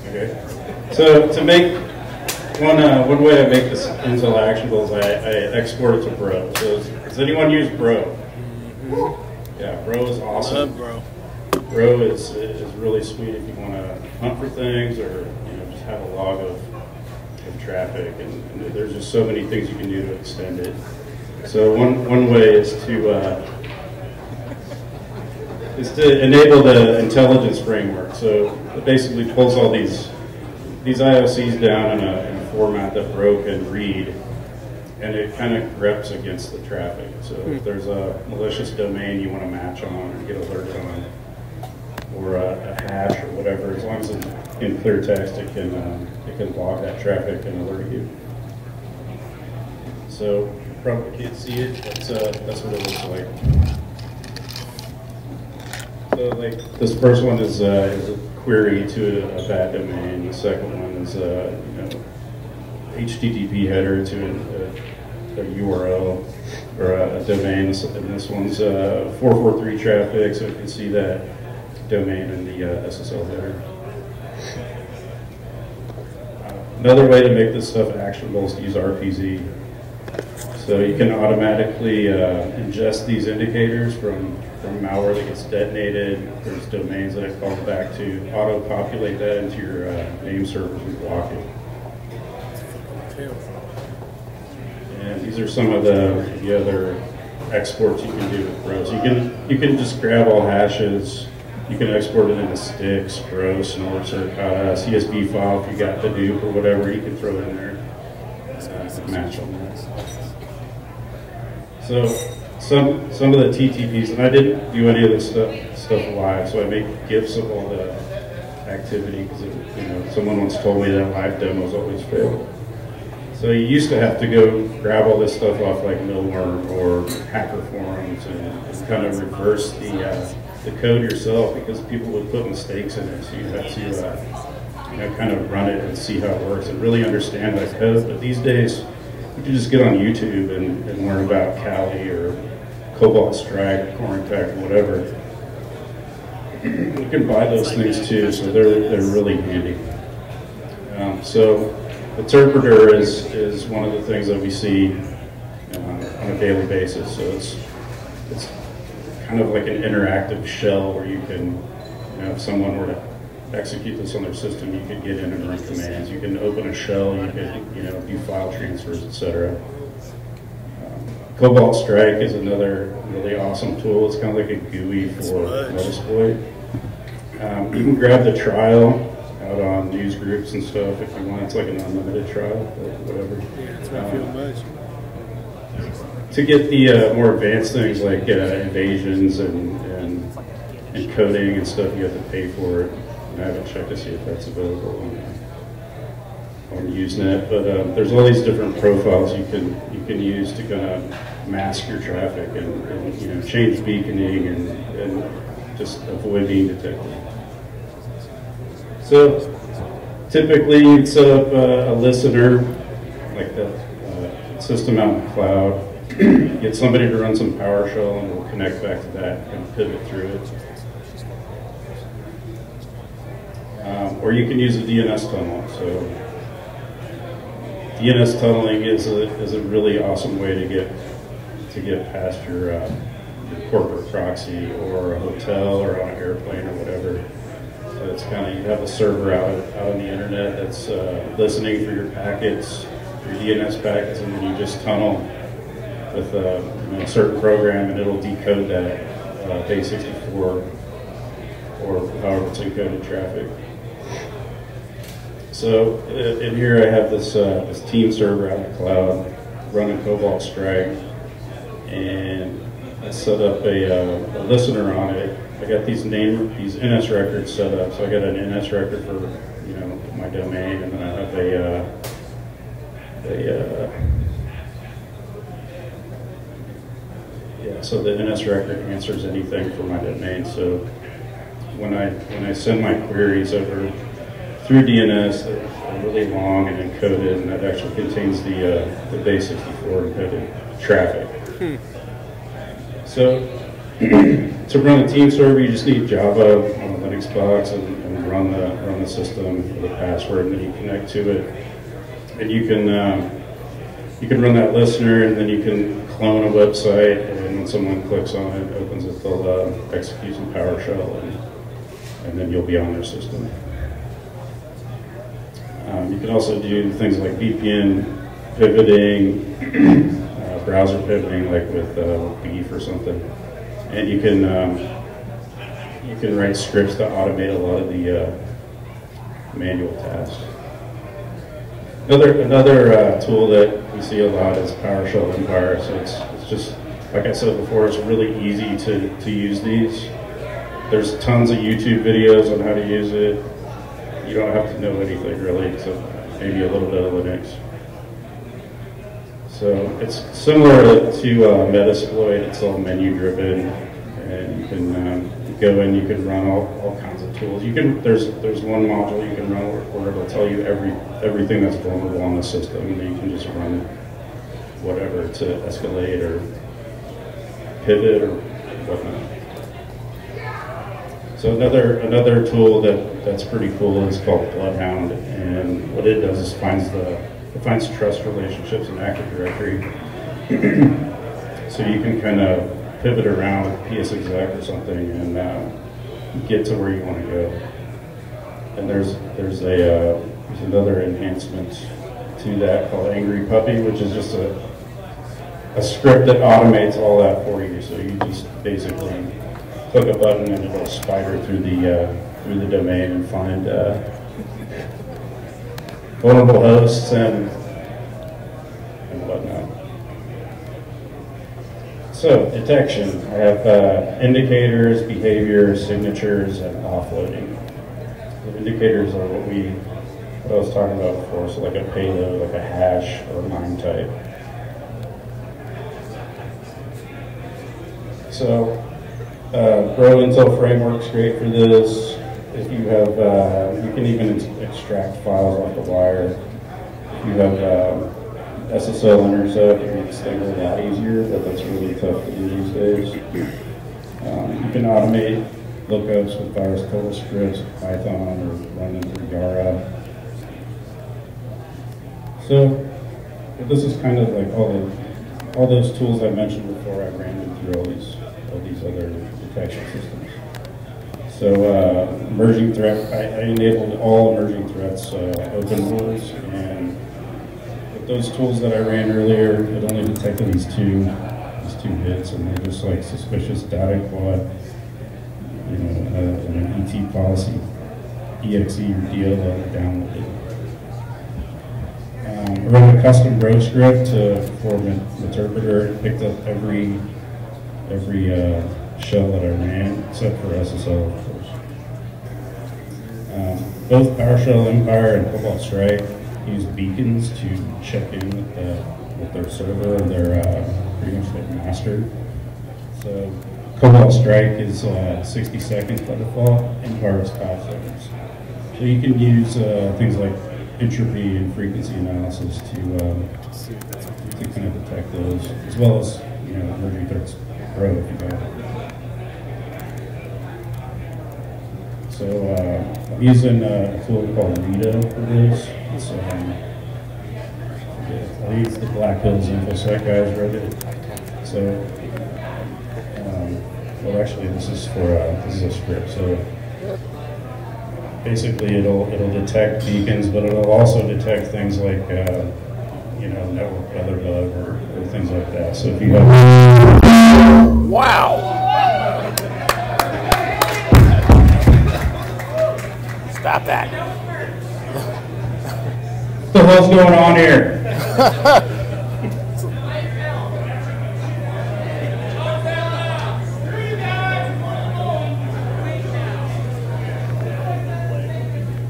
Okay. So to make one way I make this into actionables, I export it to Bro. So does anyone use Bro? Mm-hmm. Yeah, Bro is awesome. Love Bro. Bro is really sweet if you want to hunt for things or just have a log of traffic, and there's just so many things you can do to extend it. So one way is to enable the intelligence framework. So it basically pulls all these IOCs down in a format that Bro can read, and it kind of greps against the traffic. So if there's a malicious domain you want to match on or get alerted on, or a hash or whatever, as long as it's in clear text, it can log that traffic and alert you. So you probably can't see it. That's what it looks like. So like this first one is a query to a bad domain. The second one is HTTP header to a URL or a domain, and this one's 443 traffic, so you can see that domain in the SSL header. Another way to make this stuff actionable is to use RPZ. So you can automatically ingest these indicators from malware that gets detonated. There's domains that it calls back to, auto-populate that into your name servers and block it. And these are some of the other exports you can do with Bro. So you can just grab all hashes. You can export it into sticks, Bro, Snort, Circata, CSV file if you got the dupe or whatever, you can throw it in there. Match on that. So some of the TTPs, and I didn't do any of this stuff live, so I make GIFs of all the activity because someone once told me that live demos always fail. So you used to have to go grab all this stuff off like Millworm or hacker forums and kind of reverse the code yourself because people would put mistakes in it. So you have to kind of run it and see how it works and really understand that code. But these days, you can just get on YouTube and learn about Kali or Cobalt Strike, Core Impact, or whatever. You can buy those things too, so they're really handy. So Interpreter is one of the things that we see on a daily basis. So it's kind of like an interactive shell where you can, if someone were to execute this on their system, you could get in and run commands. You can open a shell, you could do file transfers, etc. Cobalt Strike is another really awesome tool. It's kind of like a GUI for Metasploit. You can grab the trial out on news groups and stuff if you want. It's like an unlimited trial, whatever. Yeah, it's not feel much. To get the more advanced things like invasions and coding and stuff, you have to pay for it. I haven't checked to see if that's available on Usenet, but there's all these different profiles you can use to kind of mask your traffic and change beaconing and just avoid being detected. So typically you'd set up a listener like the system out in the cloud, get somebody to run some PowerShell and we'll connect back to that and pivot through it. Or you can use a DNS tunnel. So DNS tunneling is a really awesome way to get past your corporate proxy or a hotel or on an airplane or whatever. So it's kind of, you have a server out on the internet that's listening for your packets, your DNS packets, and then you just tunnel with a certain program and it'll decode that base 64 or however it's encoded traffic. So in here I have this team server out in the cloud running Cobalt Strike, and I set up a listener on it. I got these NS records set up. So I got an NS record for my domain, and then I have a yeah, so the NS record answers anything for my domain. So when I send my queries over through DNS, they're really long and encoded, and that actually contains the base64 encoded traffic. So to run a team server, you just need Java on a Linux box and run the system with a password, and then you connect to it, and you can run that listener, and then you can clone a website, and when someone clicks on it, opens it, they'll execute some PowerShell, and then you'll be on their system. You can also do things like VPN pivoting, browser pivoting, like with Beef or something, and you can write scripts to automate a lot of the manual tasks. Another tool that we see a lot is PowerShell Empire. So it's just, like I said before, it's really easy to use these. There's tons of YouTube videos on how to use it. You don't have to know anything really, except maybe a little bit of Linux. So it's similar to Metasploit. It's all menu driven, and you can go in. You can run all kinds of tools. There's one module you can run where it'll tell you everything that's vulnerable on the system, and then you can just run whatever to escalate or pivot or whatnot. So another tool that's pretty cool is called Bloodhound, and what it does is it finds trust relationships in Active Directory. So you can kind of pivot around with PSExec or something and get to where you want to go. And there's another enhancement to that called Angry Puppy, which is just a script that automates all that for you. So you just basically click a button and it'll spider through the domain and find vulnerable hosts and whatnot. So detection, I have indicators, behaviors, signatures, and offloading. The indicators are what I was talking about before, so like a payload, like a hash or a MIME type. So Bro Intel framework's great for this. If you have, you can even extract files off the wire. If you have SSL intercept, it makes things a lot easier, but that's really tough to do these days. You can automate lookups with VirusTotal scripts, Python, or run them through Yara. So this is kind of like all those tools I mentioned before. I ran them through all these other detection systems. So emerging threat, I enabled all emerging threats open rules, and with those tools that I ran earlier, it only detected these two hits, and they're just like suspicious data quad, an ET policy, exe or DLL downloaded. I wrote a custom Bro script for an interpreter. It picked up every shell that I ran, except for SSL, of course. Both PowerShell Empire and Cobalt Strike use beacons to check in with their server, and they're pretty much like mastered. So Cobalt Strike is 60 seconds by default, Empire is 5 seconds. So you can use things like entropy and frequency analysis to kind of detect those, as well as emerging threats Pro if you got it. So I'm using a tool called Rito for this. It's, I use the Black Hills InfoSec guys wrote it. So, well, actually, this is a script. So basically, it'll detect beacons, but it'll also detect things like network weather bug or things like that. So if you have wow. Stop that. What the hell's going on here?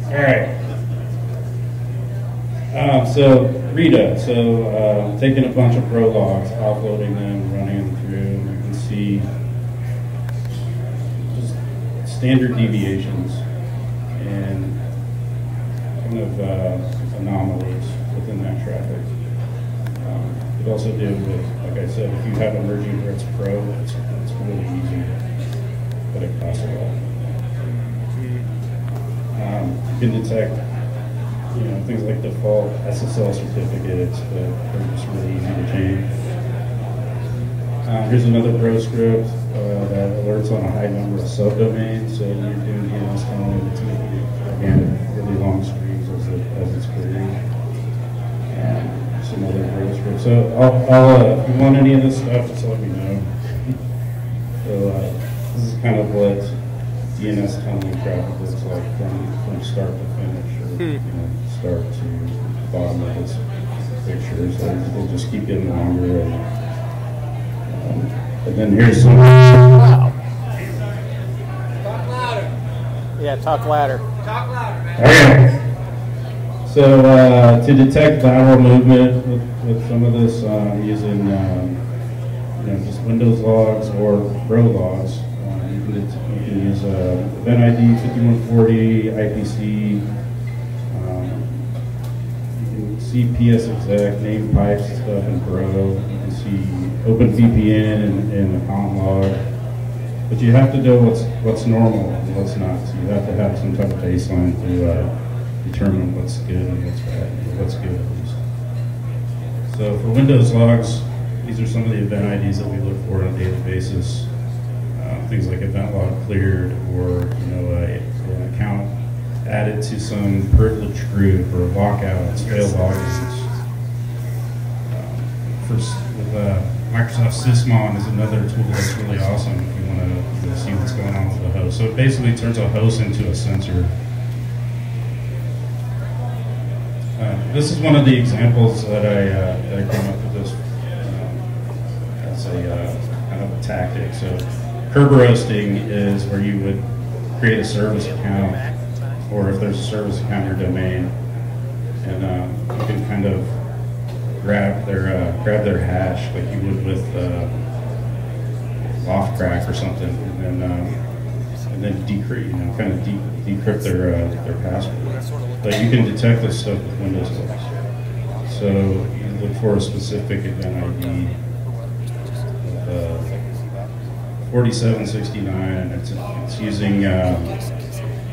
All right. So redux. So taking a bunch of pro logs, offloading them, running them through, you can see just standard deviations and kind of anomalies within that traffic. You could also do with, like I said, if you have emerging threats pro, it's really easy, but it costs a lot. You can detect, things like default SSL certificates, but they're just really easy to change. Here's another pro script that alerts on a high number of subdomains, so when you're doing DNS tunneling, it's making again really long strings as it's queried. Some other pro scripts. So if you want any of this stuff, just let me know. So this is kind of what DNS tunneling traffic looks like from start to finish, or start to bottom of this picture. So they'll just keep getting longer. And then here's some. Wow. Talk louder. Yeah, talk louder. Talk louder, man. Okay. So to detect lateral movement with some of this, I'm using just Windows logs or row logs. You can use event ID 5140, IPC. You can see PSExec, name pipes and stuff in Pro. You can see OpenVPN and account log. But you have to know what's normal and what's not. So you have to have some type of baseline to determine what's good and what's bad, or what's good at least. So for Windows logs, these are some of the event IDs that we look for on a daily basis. Things like event log cleared, or an account added to some privileged group, or lockouts, failed logins. With Microsoft Sysmon is another tool that's really awesome if you want to see what's going on with the host. So it basically turns a host into a sensor. This is one of the examples that I came up with this as a kind of a tactic. So Kerberoasting is where you would create a service account, or if there's a service account in your domain, and you can kind of grab their hash like you would with Loftcrack or something, and then decrypt their password. But you can detect this stuff with Windows logs. So you look for a specific event ID, 4769, and it's using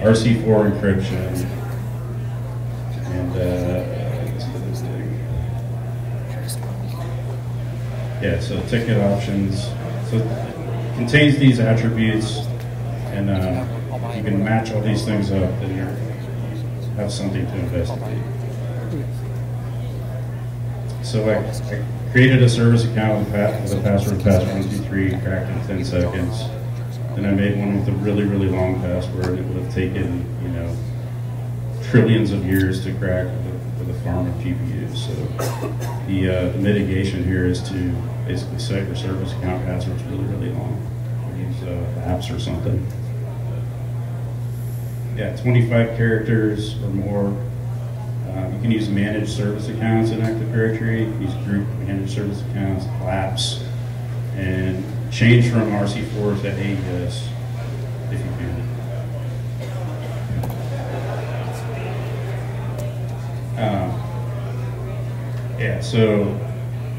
RC4 encryption, and so ticket options. So it contains these attributes, and you can match all these things up, and you have something to investigate. So I created a service account with a password, pass123, cracked in 10 seconds. Then I made one with a really, really long password. It would have taken, trillions of years to crack with a farm of GPUs. So the mitigation here is to basically set your service account passwords really, really long. Use apps or something. Yeah, 25 characters or more. You can use managed service accounts in Active Directory. You can use group managed service accounts, collapse, and change from RC4 to AES if you can. So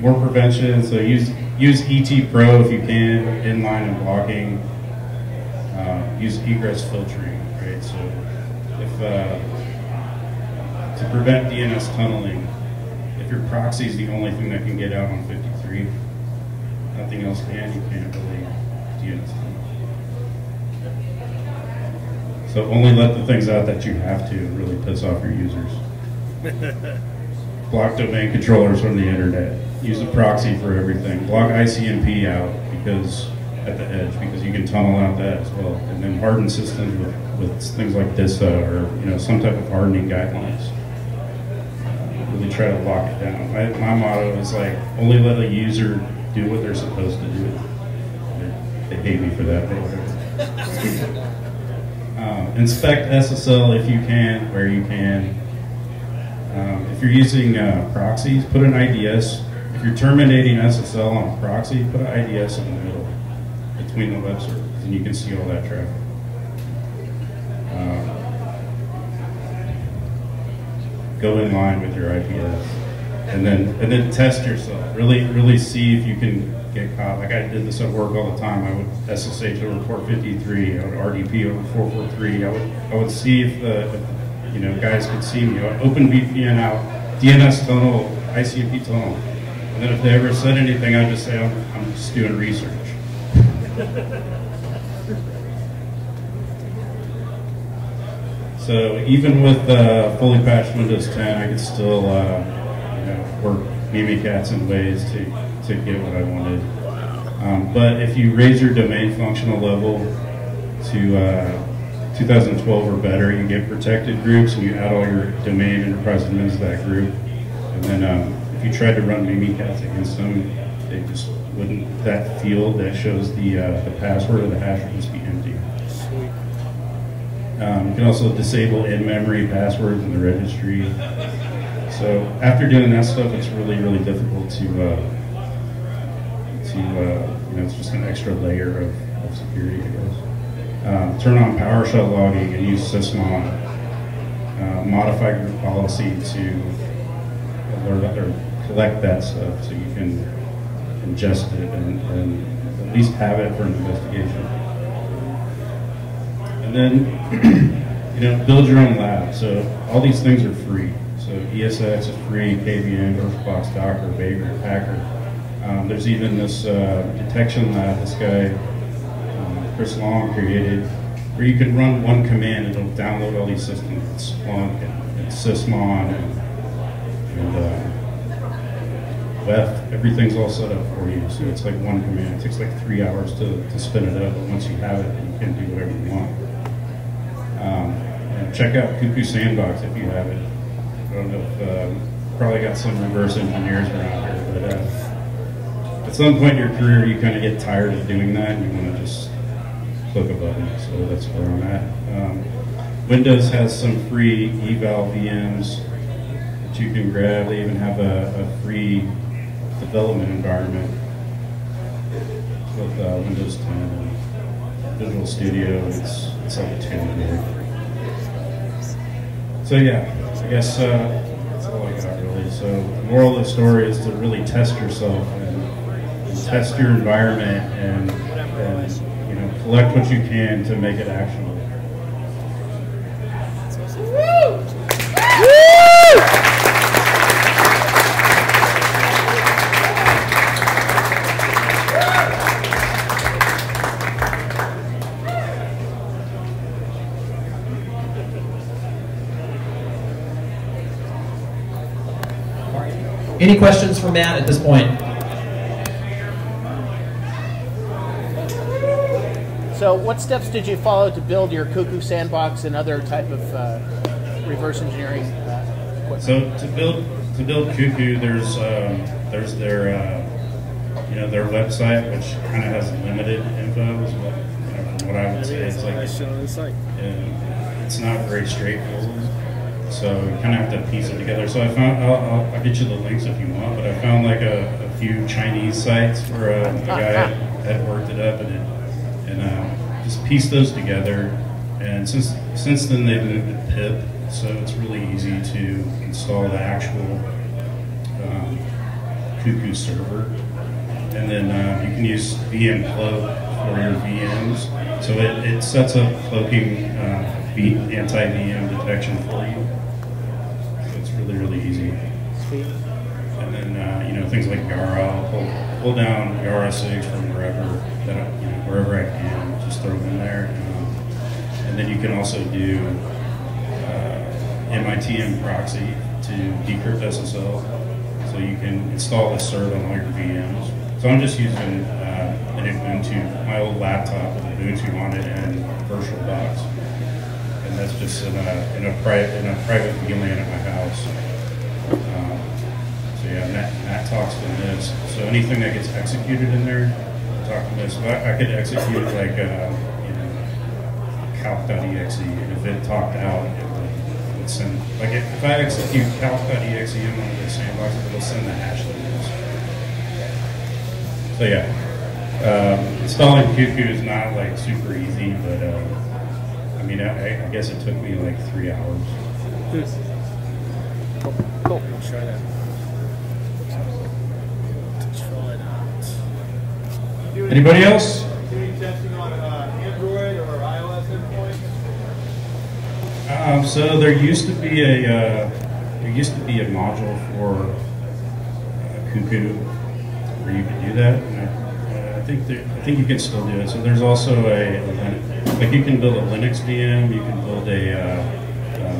more prevention. So use ET Pro if you can, inline and blocking. Use egress filtering, right? So if to prevent DNS tunneling, if your proxy is the only thing that can get out on 53, nothing else can, you can't really DNS tunnel. So only let the things out that you have to really piss off your users. Block domain controllers from the internet. Use a proxy for everything. Block ICMP out at the edge, because you can tunnel out that as well. And then harden systems with things like DISA or some type of hardening guidelines. Really try to lock it down. My motto is like, only let a user do what they're supposed to do. They hate me for that, but whatever. Inspect SSL if you can, where you can. If you're using proxies, put an IDS. If you're terminating SSL on a proxy, put an IDS in the middle between the web servers, and you can see all that traffic. Go in line with your IPS, and then test yourself. Really see if you can get caught. Like I did this at work all the time. I would SSH over port 53. I would RDP over 443. I would see if the guys could see me. I would open VPN out, DNS tunnel, ICMP tunnel, and then if they ever said anything, I'd just say I'm just doing research. So even with fully patched Windows 10, I could still work Mimikatz in ways to get what I wanted. But if you raise your domain functional level to 2012 or better, you get protected groups, and you add all your domain enterprise admins to that group. And then if you tried to run Mimikatz against them, they just wouldn't. That field that shows the password or the hash would just be empty. You can also disable in-memory passwords in the registry. So after doing that stuff, it's really difficult to it's just an extra layer of security, I guess. Turn on PowerShell logging and use sysmon. Modify group policy to alert or collect that stuff so you can ingest it and at least have it for an investigation. And then, build your own lab. So all these things are free. So ESX is free, KVM, Earthbox, Docker, Vagrant, Packer. There's even this detection lab this guy, Chris Long, created, where you can run one command and it'll download all these systems, Splunk and Sysmon and WEF. Everything's all set up for you. So it's like one command. It takes like 3 hours to spin it up, but once you have it, you can do whatever you want. And check out Cuckoo Sandbox if you have it. I don't know if probably got some reverse engineers around here, but at some point in your career, you kind of get tired of doing that, and you want to just click a button. So that's where I'm at. Windows has some free eval VMs that you can grab. They even have a free development environment with Windows 10 and Visual Studio. It's like a 10 gig. So yeah, I guess that's all I got really. So the moral of the story is to really test yourself and test your environment and collect what you can to make it actionable. Any questions for Matt at this point? So what steps did you follow to build your Cuckoo Sandbox and other type of reverse engineering equipment? So to build Cuckoo, there's their their website, which kind of has limited info. Is what, from what I would say, it's like it's not very straightforward. So you kind of have to piece it together. So I found, I'll get you the links if you want, but I found like a few Chinese sites where a guy had worked it up and just pieced those together. And since then they've moved to pip, so it's really easy to install the actual Cuckoo server. And then you can use VM cloak for your VMs. So it sets up cloaking anti-VM detection for you. So it's really easy. And then things like Yara, I'll pull down Yara SIGs from wherever I can, just throw them in there. And then you can also do MITM proxy to decrypt SSL, so you can install the cert on all your VMs. So I'm just using an Ubuntu, my old laptop with Ubuntu on it and VirtualBox. And that's just in a private VLAN at my house. So yeah, Matt talks to this. So anything that gets executed in there, talk to this. So I could execute like calc.exe, and if it talked out, it would would send, like if I execute calc.exe in one of those sandboxes, it'll send the hash lineage. So yeah, installing Cuckoo is not like super easy, but I mean, I guess it took me like 3 hours. Cool. Let's try that. Anybody else? Doing testing on Android or iOS endpoints? So there used to be a module for Cuckoo where you could do that. And I think you can still do it. So there's also like you can build a Linux VM, you can build a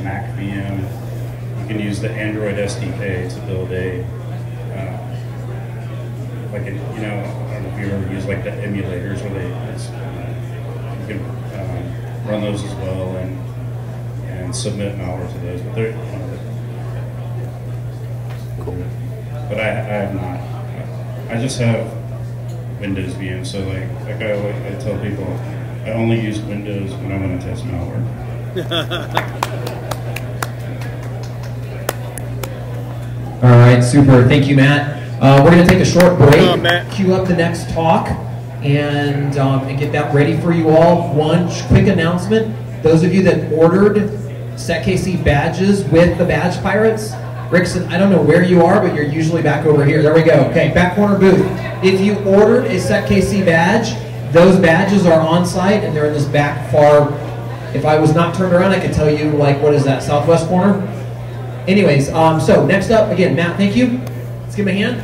Mac VM, you can use the Android SDK to build I don't know if you ever use like the emulators where you can run those as well and submit malware to those. But I have not. I just have Windows VM. So like I tell people, I only use Windows when I want to test malware. All right, super. Thank you, Matt. We're going to take a short break, queue up the next talk, and get that ready for you all. One quick announcement. Those of you that ordered SecKC badges with the Badge Pirates, Rickson, I don't know where you are, but you're usually back over here. There we go. Okay, back corner booth. If you ordered a SecKC badge, those badges are on site, and they're in this back far. If I was not turned around, I could tell you, like, what is that, southwest corner? Anyways, so next up, again, Matt, thank you. Let's give him a hand.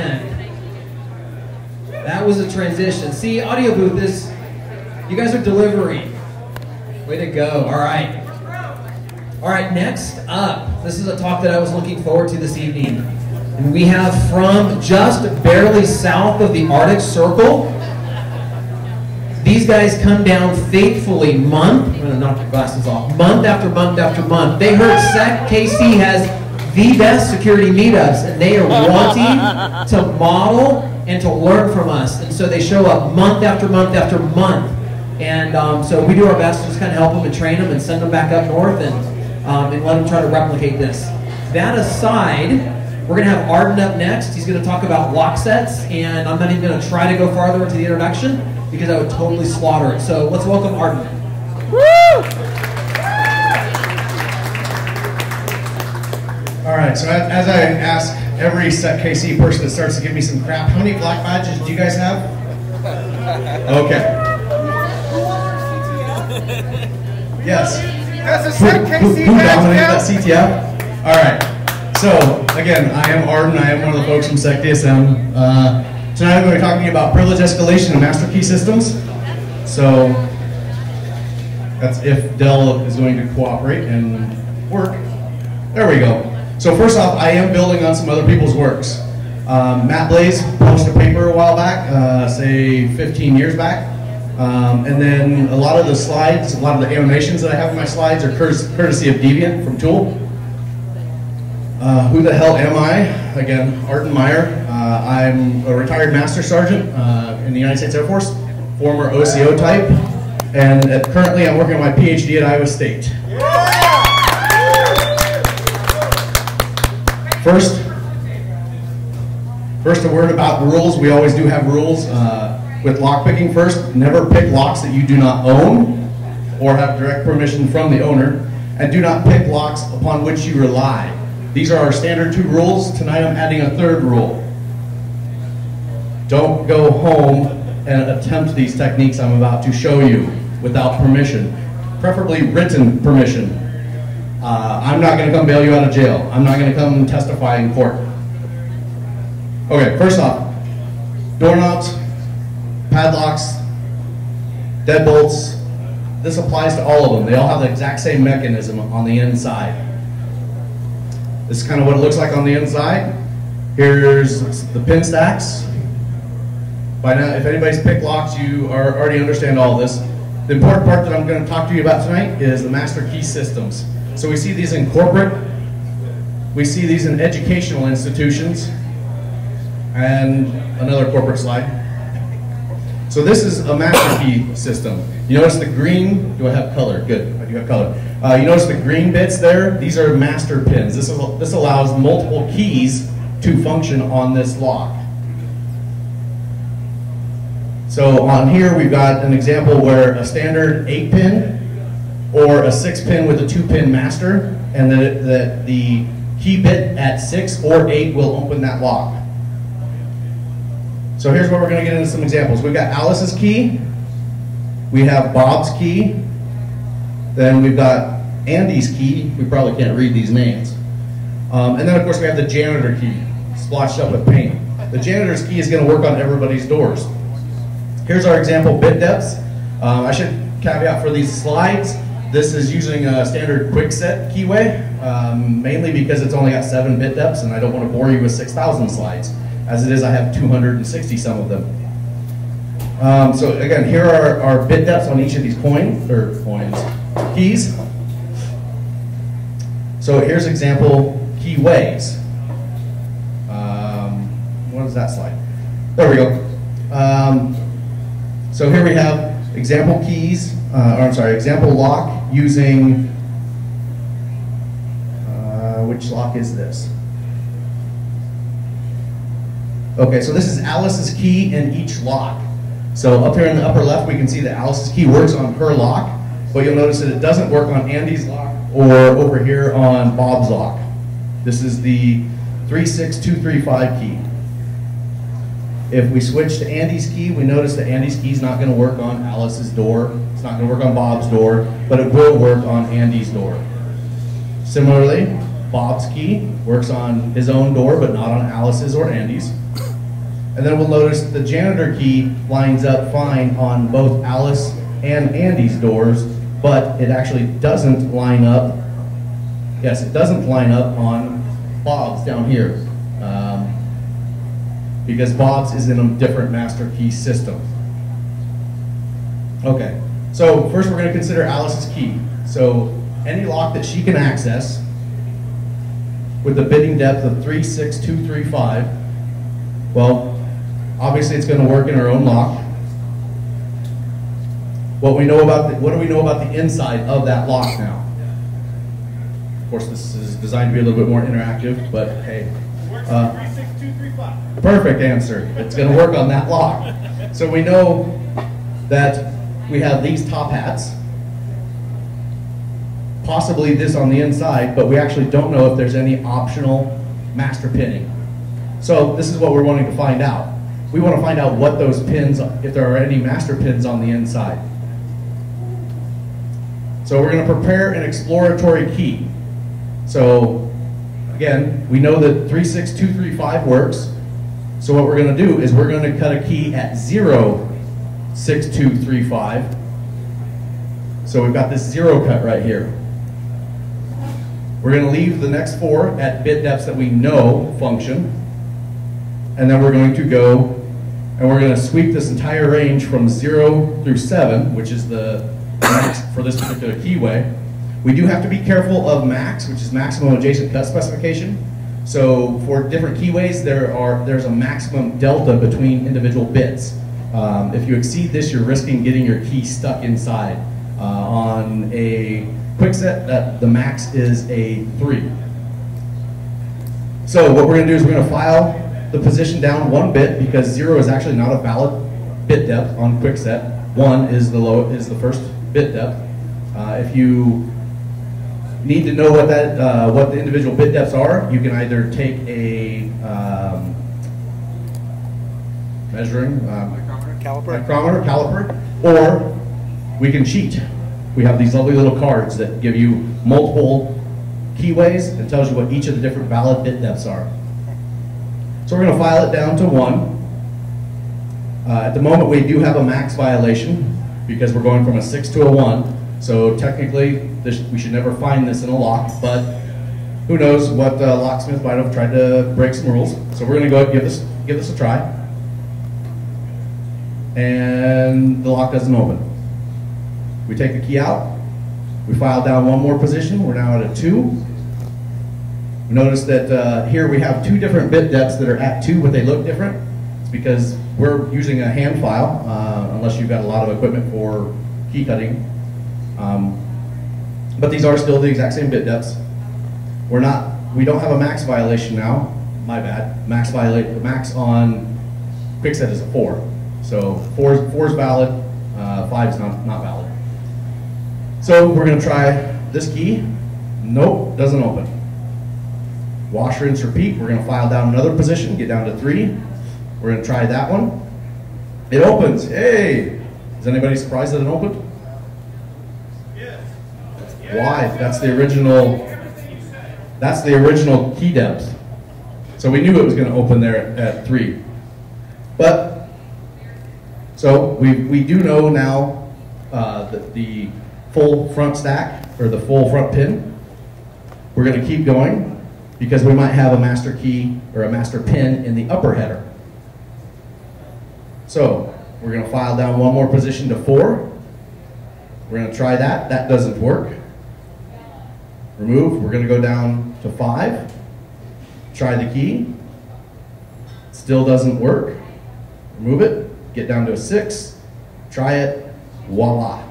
man. That was a transition. See, audio booth is, you guys are delivering. Way to go. All right. All right, next up, this is a talk that I was looking forward to this evening. And we have from just barely south of the Arctic Circle. These guys come down faithfully month, I'm gonna knock your glasses off, month after month after month. They heard SecKC has the best security meetups, and they are wanting to model and to learn from us. And so they show up month after month after month. And so we do our best to just kind of help them and train them and send them back up north and let them try to replicate this. That aside, we're going to have Arden up next. He's going to talk about lock sets, and I'm not even going to try to go farther into the introduction because I would totally slaughter it. So let's welcome Arden. Woo! All right, so as I ask every SecKC person that starts to give me some crap, how many black badges do you guys have? Okay. Yes. That's a SecKC Who dominated that CTF? All right. So, again, I am Arden. I am one of the folks from SecDSM. Tonight I'm going to be talking to you about privilege escalation and master key systems. So, that's if Dell is going to cooperate and work. There we go. So first off, I am building on some other people's works. Matt Blaze published a paper a while back, say 15 years back. And then a lot of the slides, a lot of the animations that I have in my slides are courtesy of Deviant from Tool. Who the hell am I? Again, Arden Meyer. I'm a retired Master Sergeant in the United States Air Force, former OCO type, and currently I'm working on my PhD at Iowa State. First a word about rules. We always do have rules. With lockpicking first, never pick locks that you do not own or have direct permission from the owner, and do not pick locks upon which you rely. These are our standard 2 rules. Tonight I'm adding a 3rd rule. Don't go home and attempt these techniques I'm about to show you without permission, preferably written permission. I'm not going to come bail you out of jail. I'm not going to come testify in court. Okay, first off, doorknobs, padlocks, deadbolts. This applies to all of them. They all have the exact same mechanism on the inside. This is kind of what it looks like on the inside. Here's the pin stacks. By now, if anybody's picked locks, you already understand all of this. The important part that I'm going to talk to you about tonight is the master key systems. So we see these in corporate, we see these in educational institutions, and another corporate slide. So this is a master key system. You notice the green, do I have color? Good, I do have color. You notice the green bits there? These are master pins. This allows multiple keys to function on this lock. So on here we've got an example where a standard 8-pin or a 6-pin with a 2-pin master, and that the key bit at 6 or 8 will open that lock. So here's where we're going to get into some examples. We've got Alice's key, we have Bob's key, then we've got Andy's key. We probably can't read these names. And then of course we have the janitor key, splotched up with paint. The janitor's key is going to work on everybody's doors. Here's our example bit depths. I should caveat for these slides, this is using a standard quickset keyway, mainly because it's only got 7 bit depths and I don't want to bore you with 6,000 slides. As it is, I have 260 some of them. So again, here are our bit depths on each of these keys. So here's example keyways. What is that slide? There we go. So here we have example keys, example lock using, which lock is this? Okay, so this is Alice's key in each lock. So up here in the upper left, we can see that Alice's key works on her lock, but you'll notice that it doesn't work on Andy's lock or over here on Bob's lock. This is the 36235 key. If we switch to Andy's key, we notice that Andy's key is not going to work on Alice's door. It's not going to work on Bob's door, but it will work on Andy's door. Similarly, Bob's key works on his own door, but not on Alice's or Andy's. And then we'll notice the janitor key lines up fine on both Alice and Andy's doors, but it actually doesn't line up. Yes, it doesn't line up on Bob's down here. Because Bob's is in a different master key system. Okay, so first we're going to consider Alice's key. So any lock that she can access with the bitting depth of 36235, well, obviously it's going to work in her own lock. What do we know about the inside of that lock now? Of course, this is designed to be a little bit more interactive, but hey. Works on 36235. Perfect answer. It's going to work on that lock. So we know that we have these top hats, possibly this on the inside, but we actually don't know if there's any optional master pinning. So this is what we're wanting to find out. We want to find out what those pins, if there are any master pins on the inside. So we're going to prepare an exploratory key. So again, we know that 36235 works. So what we're going to do is we're going to cut a key at 06235. So we've got this 0 cut right here. We're going to leave the next 4 at bit depths that we know function. And then we're going to go and we're going to sweep this entire range from 0 through 7, which is the max for this particular keyway. We do have to be careful of max, which is maximum adjacent cut specification. So for different keyways, there's a maximum delta between individual bits. If you exceed this, you're risking getting your key stuck inside. On a quickset, the max is a 3. So what we're going to do is we're going to file the position down 1 bit, because 0 is actually not a valid bit depth on quickset. 1 is the first bit depth. If you need to know what the individual bit depths are, you can either take a measuring caliper, or we can cheat. We have these lovely little cards that give you multiple keyways and tells you what each of the different valid bit depths are. So we're going to file it down to 1. At the moment we do have a max violation because we're going from a 6 to a 1. So technically we should never find this in a lock, but who knows what locksmith might have tried to break some rules. So we're going to go ahead and give this a try. And the lock doesn't open. We take the key out, we file down 1 more position, we're now at a 2. Notice that here we have 2 different bit depths that are at 2, but they look different. It's because we're using a hand file, unless you've got a lot of equipment for key cutting. But these are still the exact same bit depths. We don't have a max violation now. My bad. Max on quickset is a 4. So 4 is valid, 5 is not valid. So we're going to try this key. Nope, doesn't open. Wash, rinse, repeat. We're going to file down another position, get down to 3. We're going to try that one. It opens. Hey! Is anybody surprised that it opened? Yes. Why? That's the original key depth. So we knew it was going to open there at 3. But, so we do know now that the full front stack, or the full front pin, we're going to keep going because we might have a master key or a master pin in the upper header. So we're going to file down 1 more position to 4. We're going to try that. That doesn't work. Remove. We're going to go down to 5. Try the key. Still doesn't work. Remove it. Get down to a 6. Try it. Voila.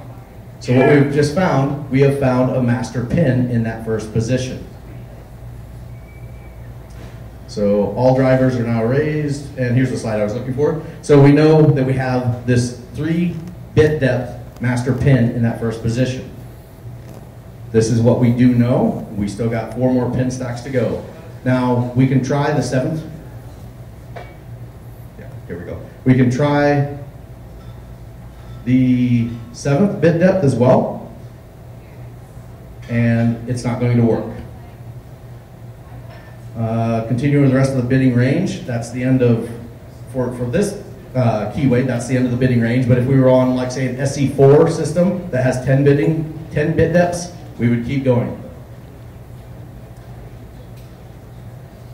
So what we've just found, we have found a master pin in that first position. So all drivers are now raised, and here's the slide I was looking for. So we know that we have this 3 bit depth master pin in that first position. This is what we do know. We still got 4 more pin stacks to go. Now we can try the 7th. Yeah, here we go. We can try the 7th bit depth as well, and it's not going to work. Continuing with the rest of the bidding range, that's the end of for this key weight, that's the end of the bidding range. But if we were on, like, say, an SE4 system that has 10 bit depths, we would keep going.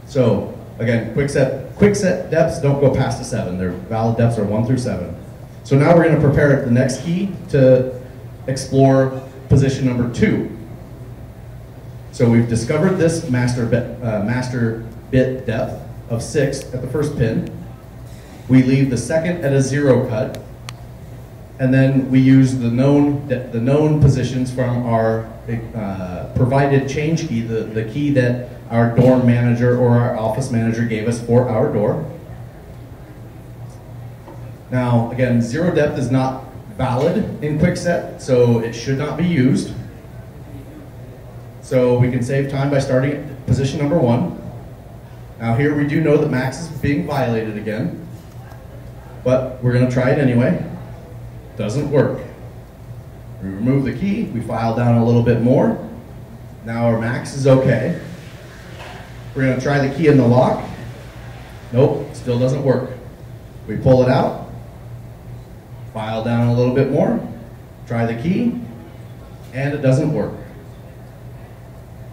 So again, quick set depths don't go past a 7. Their valid depths are 1 through 7. So now we're going to prepare the next key to explore position number 2. So we've discovered this master bit depth of 6 at the first pin. We leave the second at a 0 cut, and then we use the known positions from our provided change key, the key that our dorm manager or our office manager gave us for our door. Now, again, 0 depth is not valid in quickset, so it should not be used. So we can save time by starting at position number 1. Now here we do know that max is being violated again, but we're going to try it anyway. Doesn't work. We remove the key, we file down a little bit more. Now our max is okay. We're going to try the key in the lock. Nope, still doesn't work. We pull it out, file down a little bit more, try the key, and it doesn't work.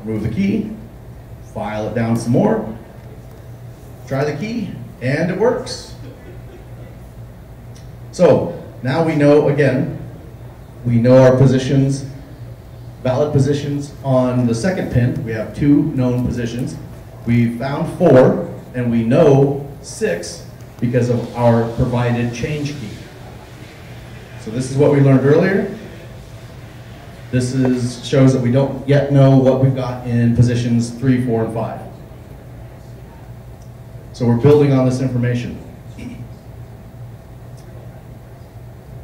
Remove the key, file it down some more, try the key, and it works. So now we know, again, we know our positions, valid positions on the second pin. We have 2 known positions. We found 4, and we know 6 because of our provided change key. So this is what we learned earlier. This shows that we don't yet know what we've got in positions 3, 4, and 5. So we're building on this information.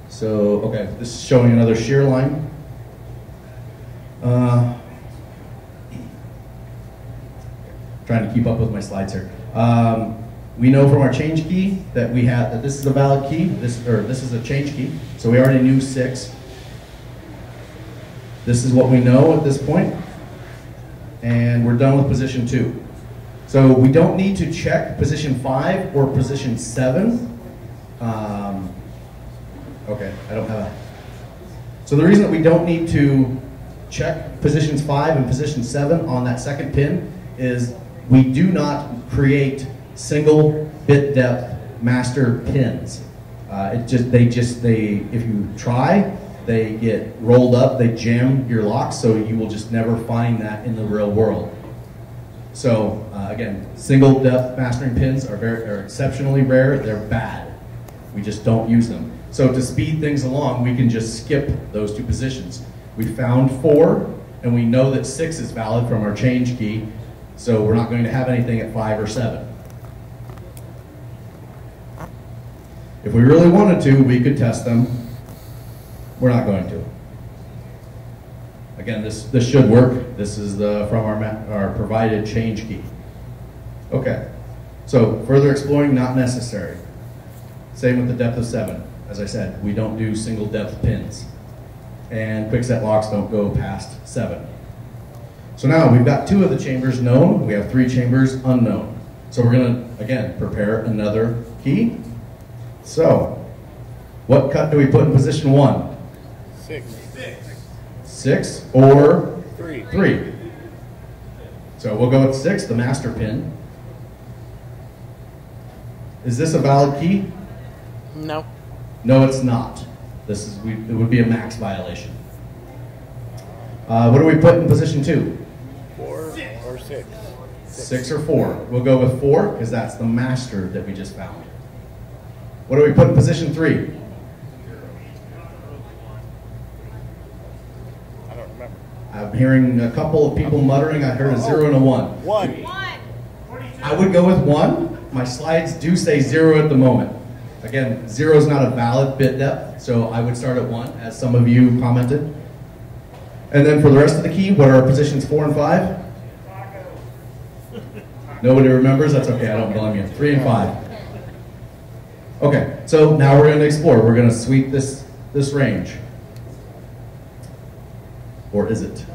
So, okay, this is showing another shear line. Trying to keep up with my slides here. We know from our change key that this is a valid key. This is a change key. So we already knew 6. This is what we know at this point, and we're done with position 2. So we don't need to check position 5 or position 7. Okay, I don't have a. So the reason that we don't need to check positions 5 and position 7 on that second pin is we do not create single bit depth master pins. If you try, they get rolled up, they jam your locks, so you will just never find that in the real world. So again, single depth mastering pins are exceptionally rare. They're bad. We just don't use them. So to speed things along, we can just skip those 2 positions. We found 4, and we know that 6 is valid from our change key, so we're not going to have anything at 5 or 7. If we really wanted to, we could test them. We're not going to. Again, this should work. This is from our provided change key. Okay, so further exploring, not necessary. Same with the depth of 7. As I said, we don't do single depth pins. And quickset locks don't go past 7. So now we've got 2 of the chambers known. We have 3 chambers unknown. So we're going to, again, prepare another key. So, what cut do we put in position 1? 6. 6 or 3. 3. So we'll go with 6, the master pin. Is this a valid key? No. No, it's not. It would be a max violation. What do we put in position 2? 4 or 6. 6 or 4. We'll go with 4 because that's the master that we just found. What do we put in position 3? I don't remember. I'm hearing a couple of people muttering. I heard a 0 and a 1. 1. I would go with 1. My slides do say 0 at the moment. Again, 0 is not a valid bit depth, so I would start at 1, as some of you commented. And then for the rest of the key, what are our positions 4 and 5? Nobody remembers? That's okay, I don't blame you. 3 and 5. Okay, so now we're going to explore. We're going to sweep this range. Or is it?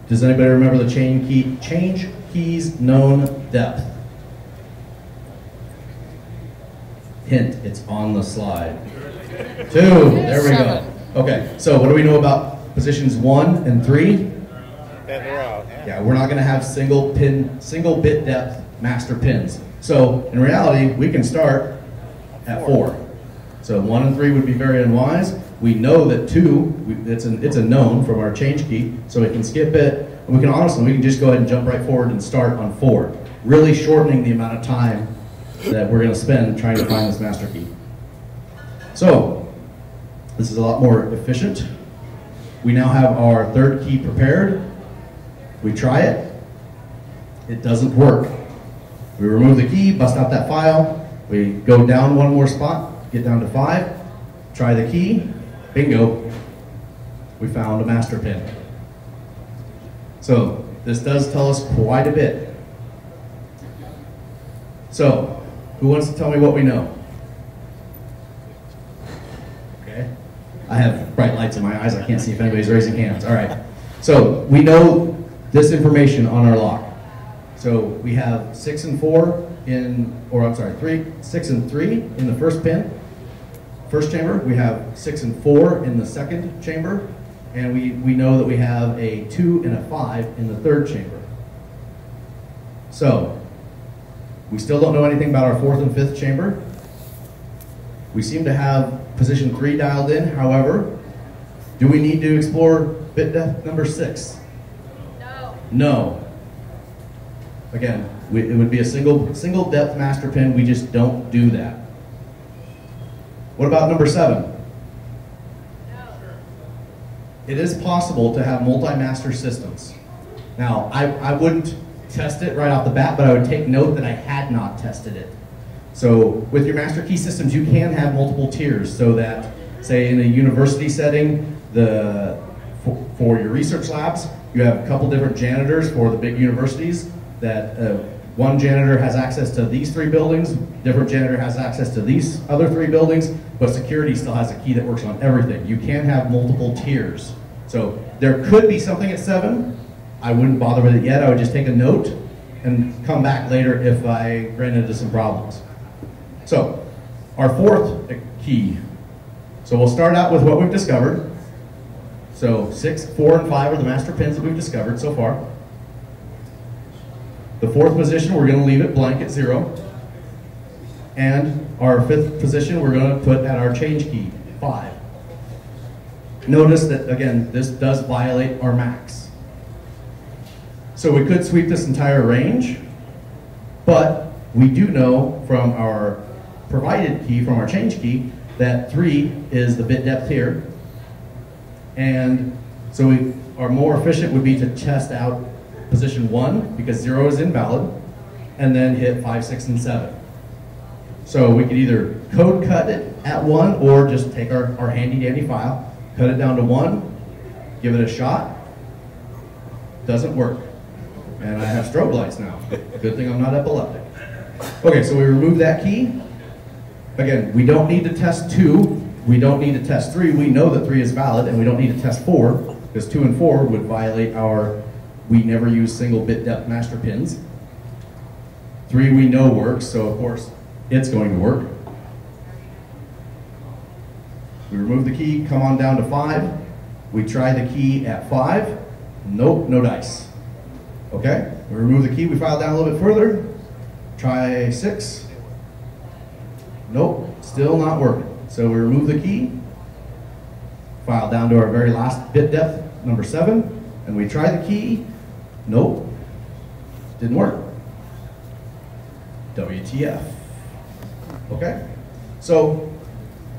Does anybody remember the change keys known depth? Hint, it's on the slide. 2, there we go. Okay, so what do we know about positions 1 and 3? Yeah, we're not going to have single bit depth master pins. So in reality, we can start at 4. So 1 and 3 would be very unwise. We know that 2, it's a known from our change key, so we can skip it. And we can just go ahead and jump right forward and start on 4, really shortening the amount of time that we're going to spend trying to find this master key. So this is a lot more efficient. We now have our 3rd key prepared. We try it. It doesn't work. We remove the key, bust out that file. We go down one more spot, get down to 5, try the key, bingo. We found a master pin. So this does tell us quite a bit. So who wants to tell me what we know? Okay. I have bright lights in my eyes. I can't see if anybody's raising hands. All right. So we know this information on our lock. So we have 6 and 4 in, or I'm sorry, 6 and 3 in the first pin, first chamber. We have 6 and 4 in the second chamber. And we know that we have a 2 and a 5 in the third chamber. So we still don't know anything about our 4th and 5th chamber. We seem to have position 3 dialed in. However, do we need to explore bit depth number 6? No. No. Again, it would be a single depth master pin. We just don't do that. What about number 7? It is possible to have multi-master systems. Now, I wouldn't test it right off the bat, but I would take note that I had not tested it. So with your master key systems, you can have multiple tiers so that, say in a university setting, for your research labs, you have a couple different janitors for the big universities that one janitor has access to these 3 buildings, different janitor has access to these other 3 buildings, but security still has a key that works on everything. You can have multiple tiers. So there could be something at 7. I wouldn't bother with it yet. I would just take a note and come back later if I ran into some problems. So our 4th key. So we'll start out with what we've discovered. So 6, 4, and 5 are the master pins that we've discovered so far. The 4th position, we're going to leave it blank at 0. And our 5th position, we're going to put at our change key, 5. Notice that, again, this does violate our max. So we could sweep this entire range, but we do know from our provided key, from our change key, that 3 is the bit depth here. And so our more efficient would be to test out position 1, because 0 is invalid, and then hit 5, 6, and 7. So we could either code cut it at 1, or just take our handy dandy file, cut it down to 1, give it a shot. Doesn't work. And I have strobe lights now. Good thing I'm not epileptic. Okay, so we remove that key. Again, we don't need to test 2. We don't need to test 3. We know that 3 is valid, and we don't need to test 4, because 2 and 4 would violate our we never use single bit depth master pins. 3 we know works, so of course it's going to work. We remove the key, come on down to 5. We try the key at 5. Nope, no dice. Okay, we remove the key, we file down a little bit further. Try 6. Nope, still not working. So we remove the key, file down to our very last bit depth, number 7, and we try the key. Nope, didn't work. WTF. Okay, so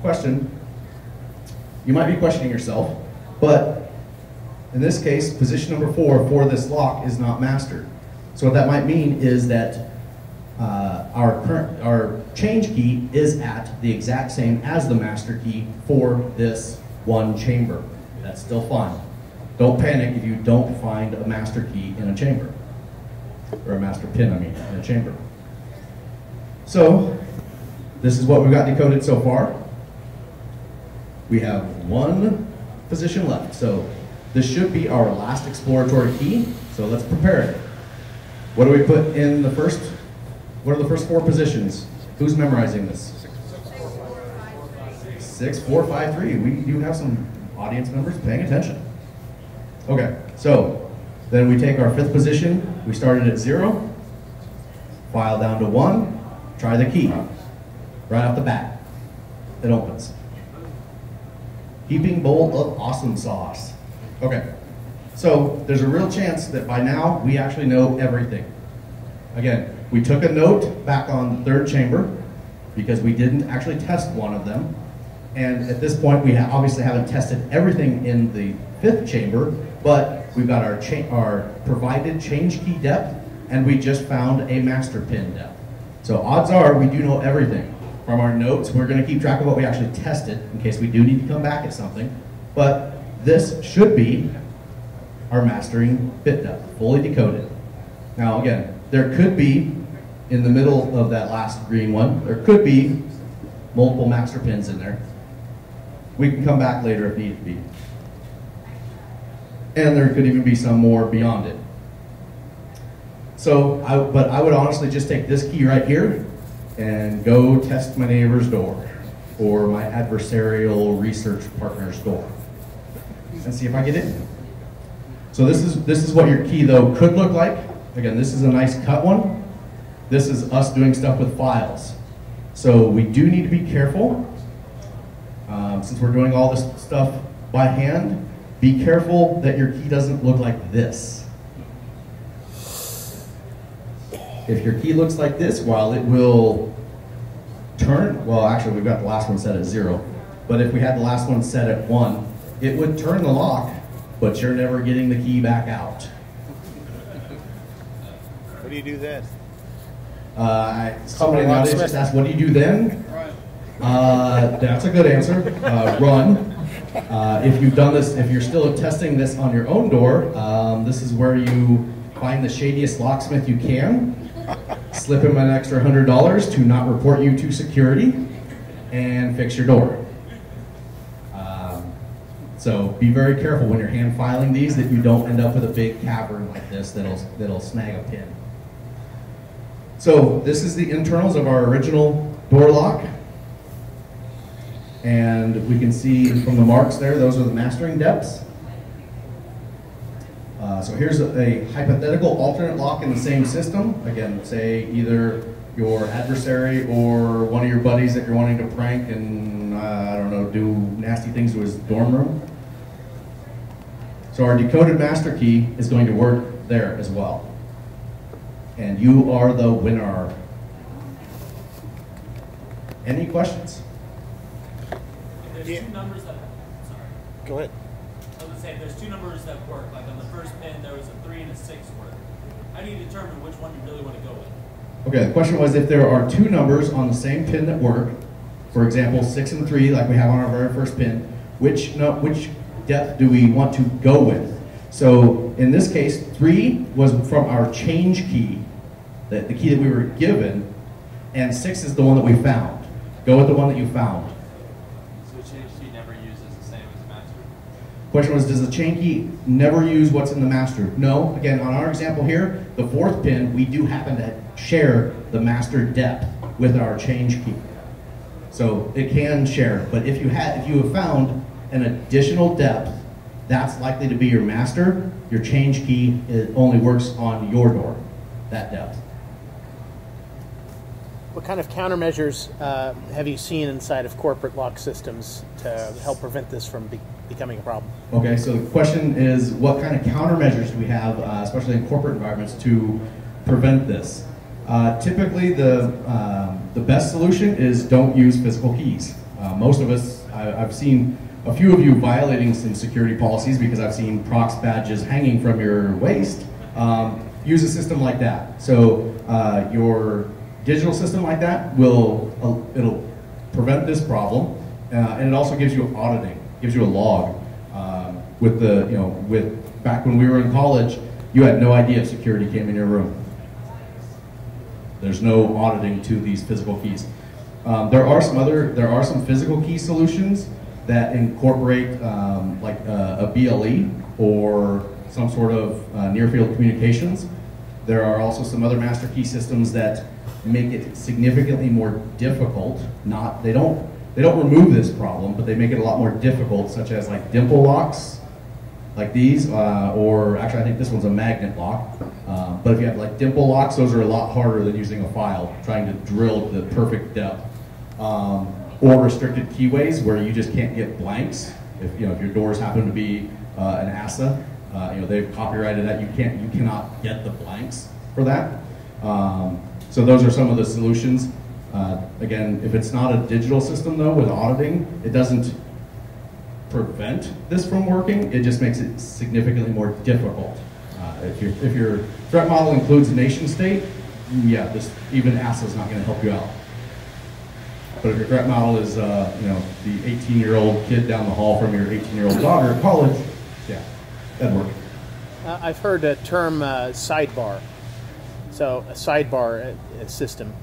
question. You might be questioning yourself, but in this case, position number 4 for this lock is not mastered. So what that might mean is that our change key is at the exact same as the master key for this one chamber. That's still fine. Don't panic if you don't find a master key in a chamber. Or a master pin, I mean, in a chamber. So, this is what we've got decoded so far. We have 1 position left. So, this should be our last exploratory key. So let's prepare it. What do we put in the first? What are the first 4 positions? Who's memorizing this? 6, 4, 5, 3. We do have some audience members paying attention. Okay, so then we take our 5th position. We started at 0, file down to 1, try the key. Right off the bat, it opens. Heaping bowl of awesome sauce. Okay, so there's a real chance that by now we actually know everything. Again, we took a note back on the 3rd chamber because we didn't actually test one of them. And at this point, we obviously haven't tested everything in the 5th chamber, but we've got our provided change key depth, and we just found a master pin depth. So odds are we do know everything. From our notes, we're going to keep track of what we actually tested in case we do need to come back at something. But this should be our mastering bit depth, fully decoded. Now again, there could be, in the middle of that last green one, there could be multiple master pins in there. We can come back later if need be. And there could even be some more beyond it. So, but I would honestly just take this key right here and go test my neighbor's door or my adversarial research partner's door and see if I get in. So this is what your key though could look like. Again, this is a nice cut one. This is us doing stuff with files. So we do need to be careful. Since we're doing all this stuff by hand, be careful that your key doesn't look like this. If your key looks like this, while it will turn, well actually we've got the last one set at 0, but if we had the last one set at 1, it would turn the lock, but you're never getting the key back out. What do you do then? Somebody in the audience just asked, what do you do then? That's a good answer. Run. If you've done this, if you're still testing this on your own door, this is where you find the shadiest locksmith you can, slip him an extra $100 to not report you to security, and fix your door. So be very careful when you're hand filing these that you don't end up with a big cavern like this that'll snag a pin. So this is the internals of our original door lock. And we can see from the marks there, those are the mastering depths. So here's a hypothetical alternate lock in the same system. Again, say either your adversary or one of your buddies that you're wanting to prank and, I don't know, do nasty things to his dorm room. So our decoded master key is going to work there as well. And you are the winner. Any questions? There's two numbers that, sorry. Go ahead. I was going to say, there's two numbers that work. Like on the first pin, there was a 3 and a 6 work. How do you determine which one you really want to go with? Okay, the question was if there are two numbers on the same pin that work, for example, 6 and 3, like we have on our very first pin, which depth do we want to go with? So in this case, 3 was from our change key, the key that we were given, and 6 is the one that we found. Go with the one that you found. So the change key never uses the same as the master? Question was, does the chain key never use what's in the master? No. Again, on our example here, the 4th pin, we do happen to share the master depth with our change key. So it can share, but if you have found an additional depth, that's likely to be your master. Your change key only works on your door, that depth. What kind of countermeasures have you seen inside of corporate lock systems to help prevent this from becoming a problem? Okay, so the question is, what kind of countermeasures do we have, especially in corporate environments, to prevent this? Typically, the best solution is don't use physical keys. Most of us, I've seen a few of you violating some security policies because I've seen prox badges hanging from your waist. Use a system like that. So your digital system like that it'll prevent this problem, and it also gives you auditing, gives you a log. With back when we were in college, you had no idea if security came in your room. There's no auditing to these physical keys. There are some physical key solutions that incorporate like a BLE or some sort of near-field communications. There are also some other master key systems that make it significantly more difficult. They don't They don't remove this problem, but they make it a lot more difficult, such as like dimple locks, like these, or actually I think this one's a magnet lock. But if you have like dimple locks, those are a lot harder than using a file, trying to drill the perfect depth. Or restricted keyways where you just can't get blanks. If your doors happen to be an ASA, they've copyrighted that. You cannot get the blanks for that. So those are some of the solutions. Again, if it's not a digital system though, with auditing, it doesn't prevent this from working. It just makes it significantly more difficult. If your threat model includes a nation state, yeah, even ASA is not going to help you out. But if your threat model is, the 18-year-old kid down the hall from your 18-year-old daughter at college, yeah, that'd work. I've heard the term sidebar. So a sidebar system.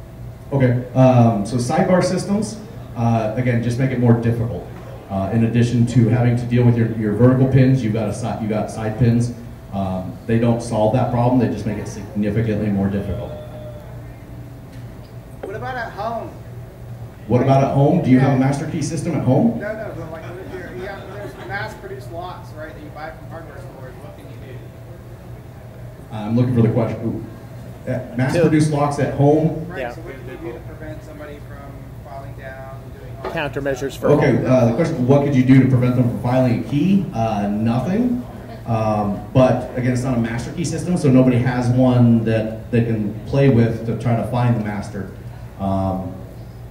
Okay, so sidebar systems, again, just make it more difficult. In addition to having to deal with your vertical pins, you got side pins. They don't solve that problem. They just make it significantly more difficult. What about at home? What about at home? Do you have a master key system at home? No, but like there's mass-produced locks, right, that you buy from hardware stores. What can you do? I'm looking for the question. Mass-produced locks at home? Right, yeah. So what can you do to prevent somebody from falling down, doing all countermeasures for Okay, home? the question, what could you do to prevent them from filing a key? Nothing. But again, it's not a master key system, so nobody has one that they can play with to try to find the master.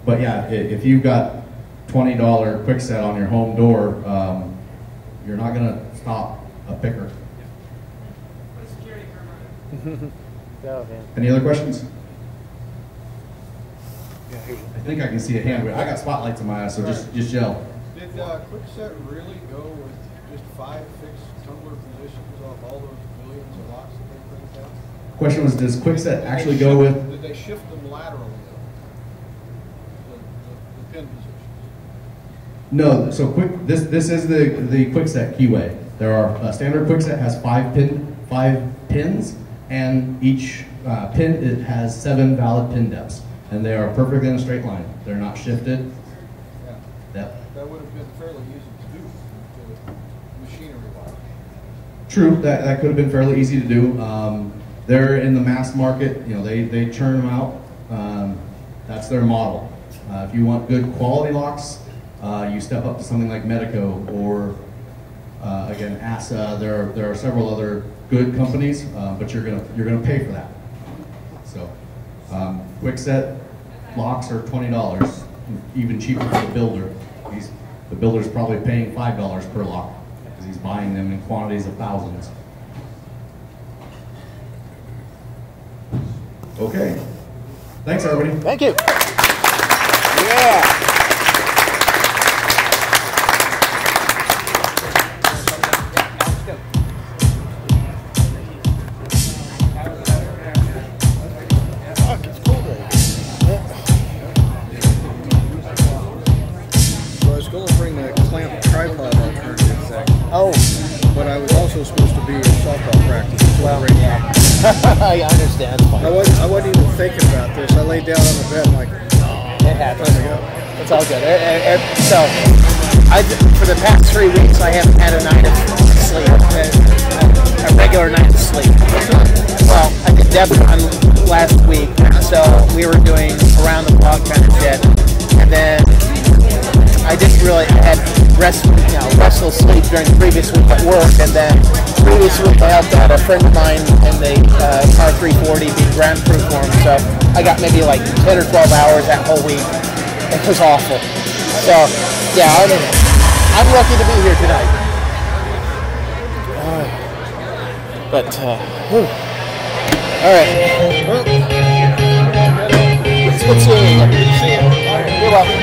But yeah, if you've got $20 Kwikset on your home door, you're not going to stop a picker. Any other questions? I think I can see a hand. I got spotlights in my eyes, so just yell. Did Kwikset really go with just 5 fixed tumbler positions off all those billions of locks that they printed out? Question was, does Kwikset actually go with? Did they shift them laterally? The pin positions? No. So this is the Kwikset keyway. There are standard Kwikset has 5 pins, and each pin it has 7 valid pin depths, and they are perfectly in a straight line. They're not shifted. Yeah. Yep. That would have been fairly easy to do, machinery-wise. True, that could have been fairly easy to do. They're in the mass market. They churn them out. That's their model. If you want good quality locks, you step up to something like Medico or again ASA. There are several other good companies, but you're gonna pay for that. So Kwikset locks are $20, even cheaper for the builder. The builder's probably paying $5 per lock because he's buying them in quantities of thousands. Okay. Thanks, everybody. Thank you. Yeah. But I was also supposed to be in softball practice. Well, I understand. I wasn't even thinking about this. I laid down on the bed like, it happens. It's all good. So, for the past 3 weeks, I haven't had a night of sleep, a regular night of sleep. Well, I did defcon last week, so we were doing around the clock kind of shit, and then I didn't really had restful sleep during the previous week at work, and then previous week I helped out a friend of mine in the car 340 being ground proof for him, so I got maybe like 10 or 12 hours that whole week. It was awful. So yeah, I'm lucky to be here tonight. But all right. It's good seeing you. You're welcome.